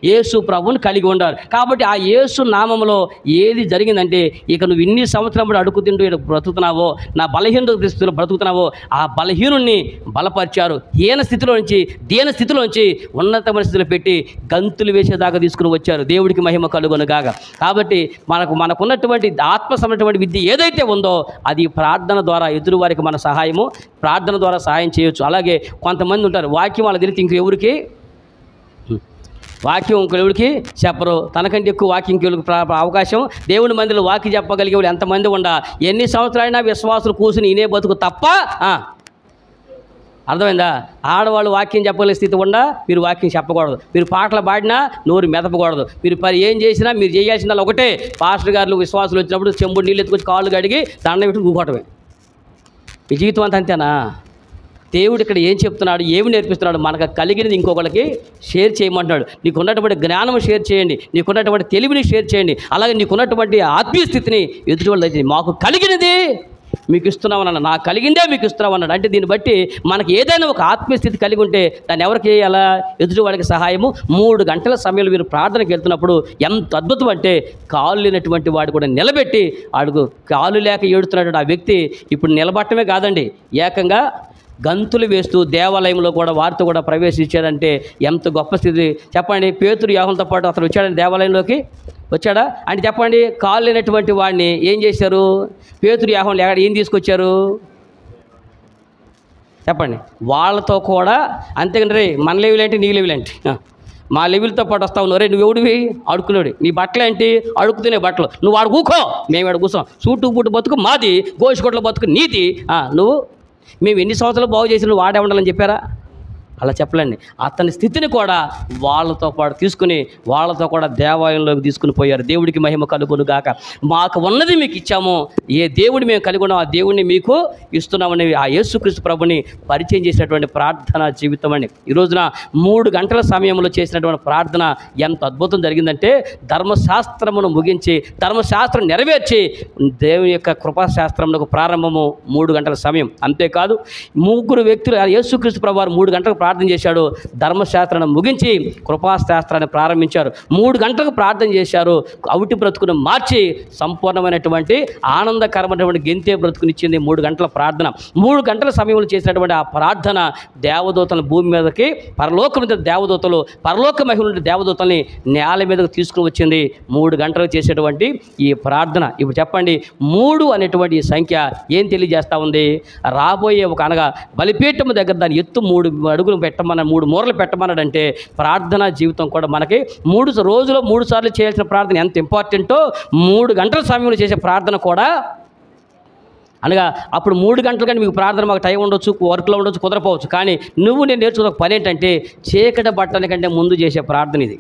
యేసు ప్రభువుని కలిగి ఉన్నారు. కాబట్టి ఆ యేసు నామంలో ఏది జరిగిందంటే, ఇక నువ్వు ఇన్ని సంవత్సరాలు అడుగు తింటూ బ్రతుకుతున్నావో, నా బలహీన స్థితిలో బ్రతుకుతున్నావో, ఆ బలహీనుణ్ణి బలపరిచారు. హీన స్థితిలో నుంచి, దీన స్థితిలోంచి ఉన్నతమైన స్థితిలో పెట్టి గంతులు వేసేదాకా తీసుకుని వచ్చారు. దేవుడికి మహిమ కలుగును గాక. కాబట్టి మనకున్నటువంటి ఆత్మసమైనటువంటి విద్య ఏదైతే ఉందో అది ప్రార్థన ద్వారా ఎదురువారికి మన సహాయము, ప్రార్థన ద్వారా సహాయం చేయొచ్చు. అలాగే కొంతమంది ఉంటారు, వాక్యం వాళ్ళకి తెలిసి ఇంకెవరికి వాక్యం ఇంకెవరికి చెప్పరు. తనకంటే ఎక్కువ వాక్యం అవకాశం దేవుని మందిలో వాక్యం చెప్పగలిగే వాళ్ళు ఎంతమంది ఉండా, ఎన్ని సంవత్సరాలైనా విశ్వాసులు కూర్చుని ఇనే బతుకు తప్ప. అర్థమైందా? ఆడవాళ్ళు వాక్యం చెప్పగలిగే స్థితి ఉండా మీరు వాక్యం చెప్పకూడదు. మీరు పాటలు పాడినా నోరు మెదపకూడదు. మీరు ఏం చేసినా మీరు చేయాల్సిన ఒకటే, పాస్టర్ గారు విశ్వాసులు వచ్చినప్పుడు చెంబుడు నీళ్ళు ఎత్తుకొచ్చి కాళ్ళు కడిగి దండం పెట్టి ఊకోవటమే. మీ జీవితం అంతా అంతేనా? దేవుడు ఇక్కడ ఏం చెప్తున్నాడు, ఏమి నేర్పిస్తున్నాడు? మనకు కలిగినది ఇంకొకరికి షేర్ చేయమంటున్నాడు. నీకున్నటువంటి జ్ఞానం షేర్ చేయండి, నీకున్నటువంటి తెలివిని షేర్ చేయండి, అలాగే నీకున్నటువంటి ఆత్మీయ స్థితిని ఎదుటి వాళ్ళు దయచేయండి. మాకు కలిగినది మీకు ఇస్తున్నామన్నాడు, నాకు కలిగిందే మీకు ఇస్తున్నామన్నాడు. అంటే దీన్ని బట్టి మనకి ఏదైనా ఒక ఆత్మీయ స్థితి కలిగి ఉంటే దాన్ని ఎవరికి చేయాలా? ఎదుటి వాళ్ళకి సహాయము. 3 గంటల సమయంలో మీరు ప్రార్థనకి వెళ్తున్నప్పుడు ఎంత అద్భుతం అంటే, కాళ్ళు లేనటువంటి వాడు కూడా నిలబెట్టి, అడుగు కాళ్ళు లేక ఏడుతున్నటువంటి ఆ వ్యక్తి ఇప్పుడు నిలబట్టమే కాదండి, ఏకంగా గంతులు వేస్తూ దేవాలయంలో కూడా వారితో కూడా ప్రవేశించాడంటే ఎంత గొప్ప స్థితి చెప్పండి. పేతురు యోహానులతో పాటు అతను వచ్చాడండి, దేవాలయంలోకి వచ్చాడా అంటే చెప్పండి. కాళ్ళు లేనటువంటి వాడిని ఏం చేశారు? పేతురు యోహానులు ఏం తీసుకొచ్చారు చెప్పండి? వాళ్ళతో కూడా అంతేగాని రే మన లెవెల్ ఏంటి, నీ లెవెల్ ఏంటి, మా లెవెల్తో పాటు వస్తావు నువ్వు, రే నువ్వు ఎవడివి అడుక్కునేవాడు, నీ బట్టలు ఏంటి అడుక్కుతునే బట్టలు, నువ్వు వాడు కూకో మేము వాడు కూర్చోం, సూటు బూటు బతుకు మాది, గోషుకోట్ల బతుకు నీది, నువ్వు మేము ఎన్ని సంవత్సరాలు బాగు చేసిన వాడే ఉండాలని చెప్పారా? అలా చెప్పలేండి. అతని స్థితిని కూడా వాళ్ళతో పాటు తీసుకుని వాళ్ళతో కూడా దేవాలయంలోకి తీసుకుని పోయారు. దేవుడికి మహిమ కలుగును గాక. మాకు ఉన్నది మీకు ఇచ్చాము, ఏ దేవుడు మేము కలిగి ఉన్నాం ఆ దేవుడిని మీకు ఇస్తున్నామని ఆ యేసుక్రీస్తు ప్రభుని పరిచయం చేసినటువంటి ప్రార్థన జీవితం అండి. ఈ రోజున 3 గంటల సమయంలో చేసినటువంటి ప్రార్థన ఎంత అద్భుతం జరిగిందంటే, ధర్మశాస్త్రమును ముగించి ధర్మశాస్త్రం నెరవేర్చి దేవుని యొక్క కృపాశాస్త్రమునకు ప్రారంభము 3 గంటల సమయం. అంతేకాదు 3 వ్యక్తులు యేసుక్రీస్తు ప్రభు వారు 3 గంటలకు ప్రార్థన చేశాడు, ధర్మశాస్త్రాన్ని ముగించి కృపాశాస్త్రాన్ని ప్రారంభించారు. 3 గంటలకు ప్రార్థన చేశారు, అవిటి బ్రతుకును మార్చి సంపూర్ణమైనటువంటి ఆనందకరమైనటువంటి గెంతే బ్రతుకునిచ్చింది 3 గంటల ప్రార్థన. 3 గంటల సమయంలో చేసినటువంటి ఆ ప్రార్థన దేవదూతలను భూమి మీదకి, పరలోక మీద దేవదూతలు, పరలోక మహిళ దేవదూతల్ని నేల మీదకు తీసుకుని వచ్చింది 3 గంటలు చేసేటువంటి ఈ ప్రార్థన. ఇప్పుడు చెప్పండి, 3 అనేటువంటి ఈ సంఖ్య ఏం తెలియజేస్తూ ఉంది? రాబోయే ఒక అనగా బలిపీఠం దగ్గర దాని ఎత్తు 3 అడుగులు పెట్టమన్నాడు, 3 మూరలు పెట్టమన్నాడంటే ప్రార్థనా జీవితం కూడా మనకి 3 రోజులో 3 సార్లు చేయాల్సిన ప్రార్థన ఎంత ఇంపార్టెంటో 3 గంటల సమయంలో చేసే ప్రార్థన కూడా అనగా అప్పుడు 3 గంటల కంటే మీకు ప్రార్థన మాకు టైం ఉండొచ్చు, వర్క్లో ఉండొచ్చు, కుదరపోవచ్చు. కానీ నేను నేర్చుకున్న ఒక పని ఏంటంటే చీకటి బట్టల కంటే ముందు చేసే ప్రార్థన ఇది.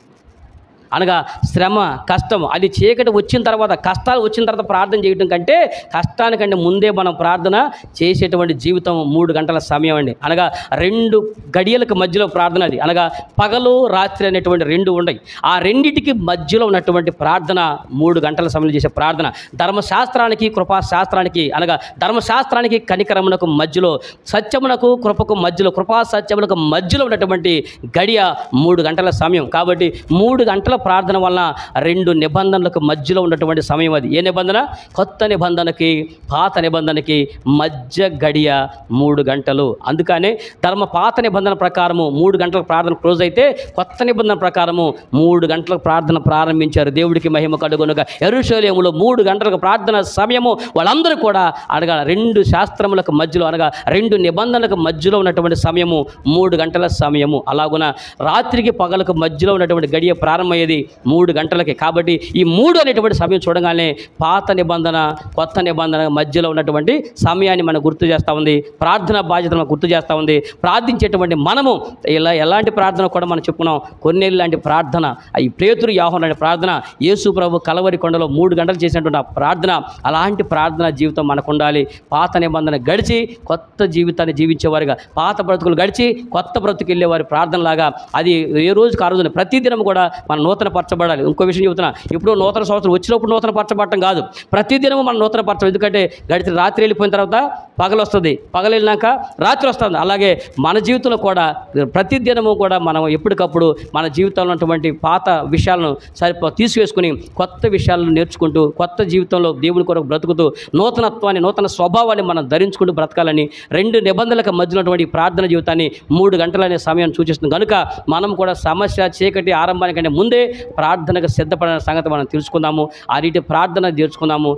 అనగా శ్రమ, కష్టం, అది చీకటి వచ్చిన తర్వాత, కష్టాలు వచ్చిన తర్వాత ప్రార్థన చేయడం కంటే కష్టానికంటే ముందే మనం ప్రార్థన చేసేటువంటి జీవితం 3 గంటల సమయం అండి. అనగా 2 గడియలకు మధ్యలో ప్రార్థన అది. అనగా పగలు రాత్రి అనేటువంటి 2 ఉన్నాయి. ఆ రెండిటికి మధ్యలో ఉన్నటువంటి ప్రార్థన 3 గంటల సమయంలో చేసే ప్రార్థన. ధర్మశాస్త్రానికి కృపాశాస్త్రానికి, అనగా ధర్మశాస్త్రానికి కనికరమునకు మధ్యలో, సత్యమునకు కృపకు మధ్యలో, కృపా సత్యములకు మధ్యలో ఉన్నటువంటి గడియ 3 గంటల సమయం. కాబట్టి 3 గంటల ప్రార్థన వలన 2 నిబంధనలకు మధ్యలో ఉన్నటువంటి సమయం అది. ఏ నిబంధన? కొత్త నిబంధనకి పాత నిబంధనకి మధ్య గడియ 3 గంటలు. అందుకనే పాత నిబంధన ప్రకారము 3 గంటల ప్రార్థన క్లోజ్ అయితే, కొత్త నిబంధన ప్రకారము 3 గంటల ప్రార్థన ప్రారంభించారు. దేవుడికి మహిమ కలుగునుగా. యెరూషలేములో 3 గంటలకు ప్రార్థన సమయము. వాళ్ళందరూ కూడా అనగా 2 శాస్త్రములకు మధ్యలో, అనగా 2 నిబంధనలకు మధ్యలో ఉన్నటువంటి సమయము 3 గంటల సమయము. అలాగున రాత్రికి పగలకు మధ్యలో ఉన్నటువంటి గడియ ప్రారంభమయ్యేది 3 గంటలకి. కాబట్టి ఈ 3 అనేటువంటి సమయం చూడగానే పాత నిబంధన కొత్త నిబంధన మధ్యలో ఉన్నటువంటి సమయాన్ని మనం గుర్తు చేస్తూ ఉంది. ప్రార్థన బాధ్యతను గుర్తు చేస్తూ ఉంది. ప్రార్థించేటువంటి మనము ఎలాంటి ప్రార్థన కూడా మనం చెప్పుకున్నాం. కొన్నేళ్ళు లాంటి ప్రార్థన, ఈ పేతురు యోహాను లాంటి ప్రార్థన, యేసు ప్రభు కలవరి కొండలో 3 గంటలు చేసినటువంటి ఆ ప్రార్థన, అలాంటి ప్రార్థన జీవితం మనకు ఉండాలి. పాత నిబంధన గడిచి కొత్త జీవితాన్ని జీవించేవారుగా, పాత బ్రతుకులు గడిచి కొత్త బ్రతుకు వెళ్ళేవారి ప్రార్థనలాగా, అది ఏ రోజుకి ఆ రోజున ప్రతిదినం కూడా మనం నూతన పరచబడాలి. ఇంకో విషయం చెబుతున్నా, ఇప్పుడు నూతన సంవత్సరం వచ్చినప్పుడు నూతన పరచబడటం కాదు, ప్రతిదినము మనం నూతన పరచం. ఎందుకంటే గడిచిన రాత్రి వెళ్ళిపోయిన తర్వాత పగలు వస్తుంది, పగలు వెళ్ళినాక రాత్రి వస్తుంది. అలాగే మన జీవితంలో కూడా ప్రతిదినము కూడా మనం ఎప్పటికప్పుడు మన జీవితంలో ఉన్నటువంటి పాత విషయాలను తీసివేసుకుని కొత్త విషయాలను నేర్చుకుంటూ, కొత్త జీవితంలో దేవుని కొరకు బ్రతుకుతూ, నూతనత్వాన్ని, నూతన స్వభావాన్ని మనం ధరించుకుంటూ బ్రతకాలని 2 నిబంధనలకు మధ్యలో ఉన్నటువంటి ప్రార్థన జీవితాన్ని 3 గంటలనే సమయం సూచిస్తుంది. కనుక మనం కూడా సమస్య చీకటి ఆరంభానికంటే ముందే ప్రార్థనకు సిద్ధపడిన సంగతి మనం తెలుసుకుందాము. ఆ రీతి ప్రార్థన తీర్చుకుందాము.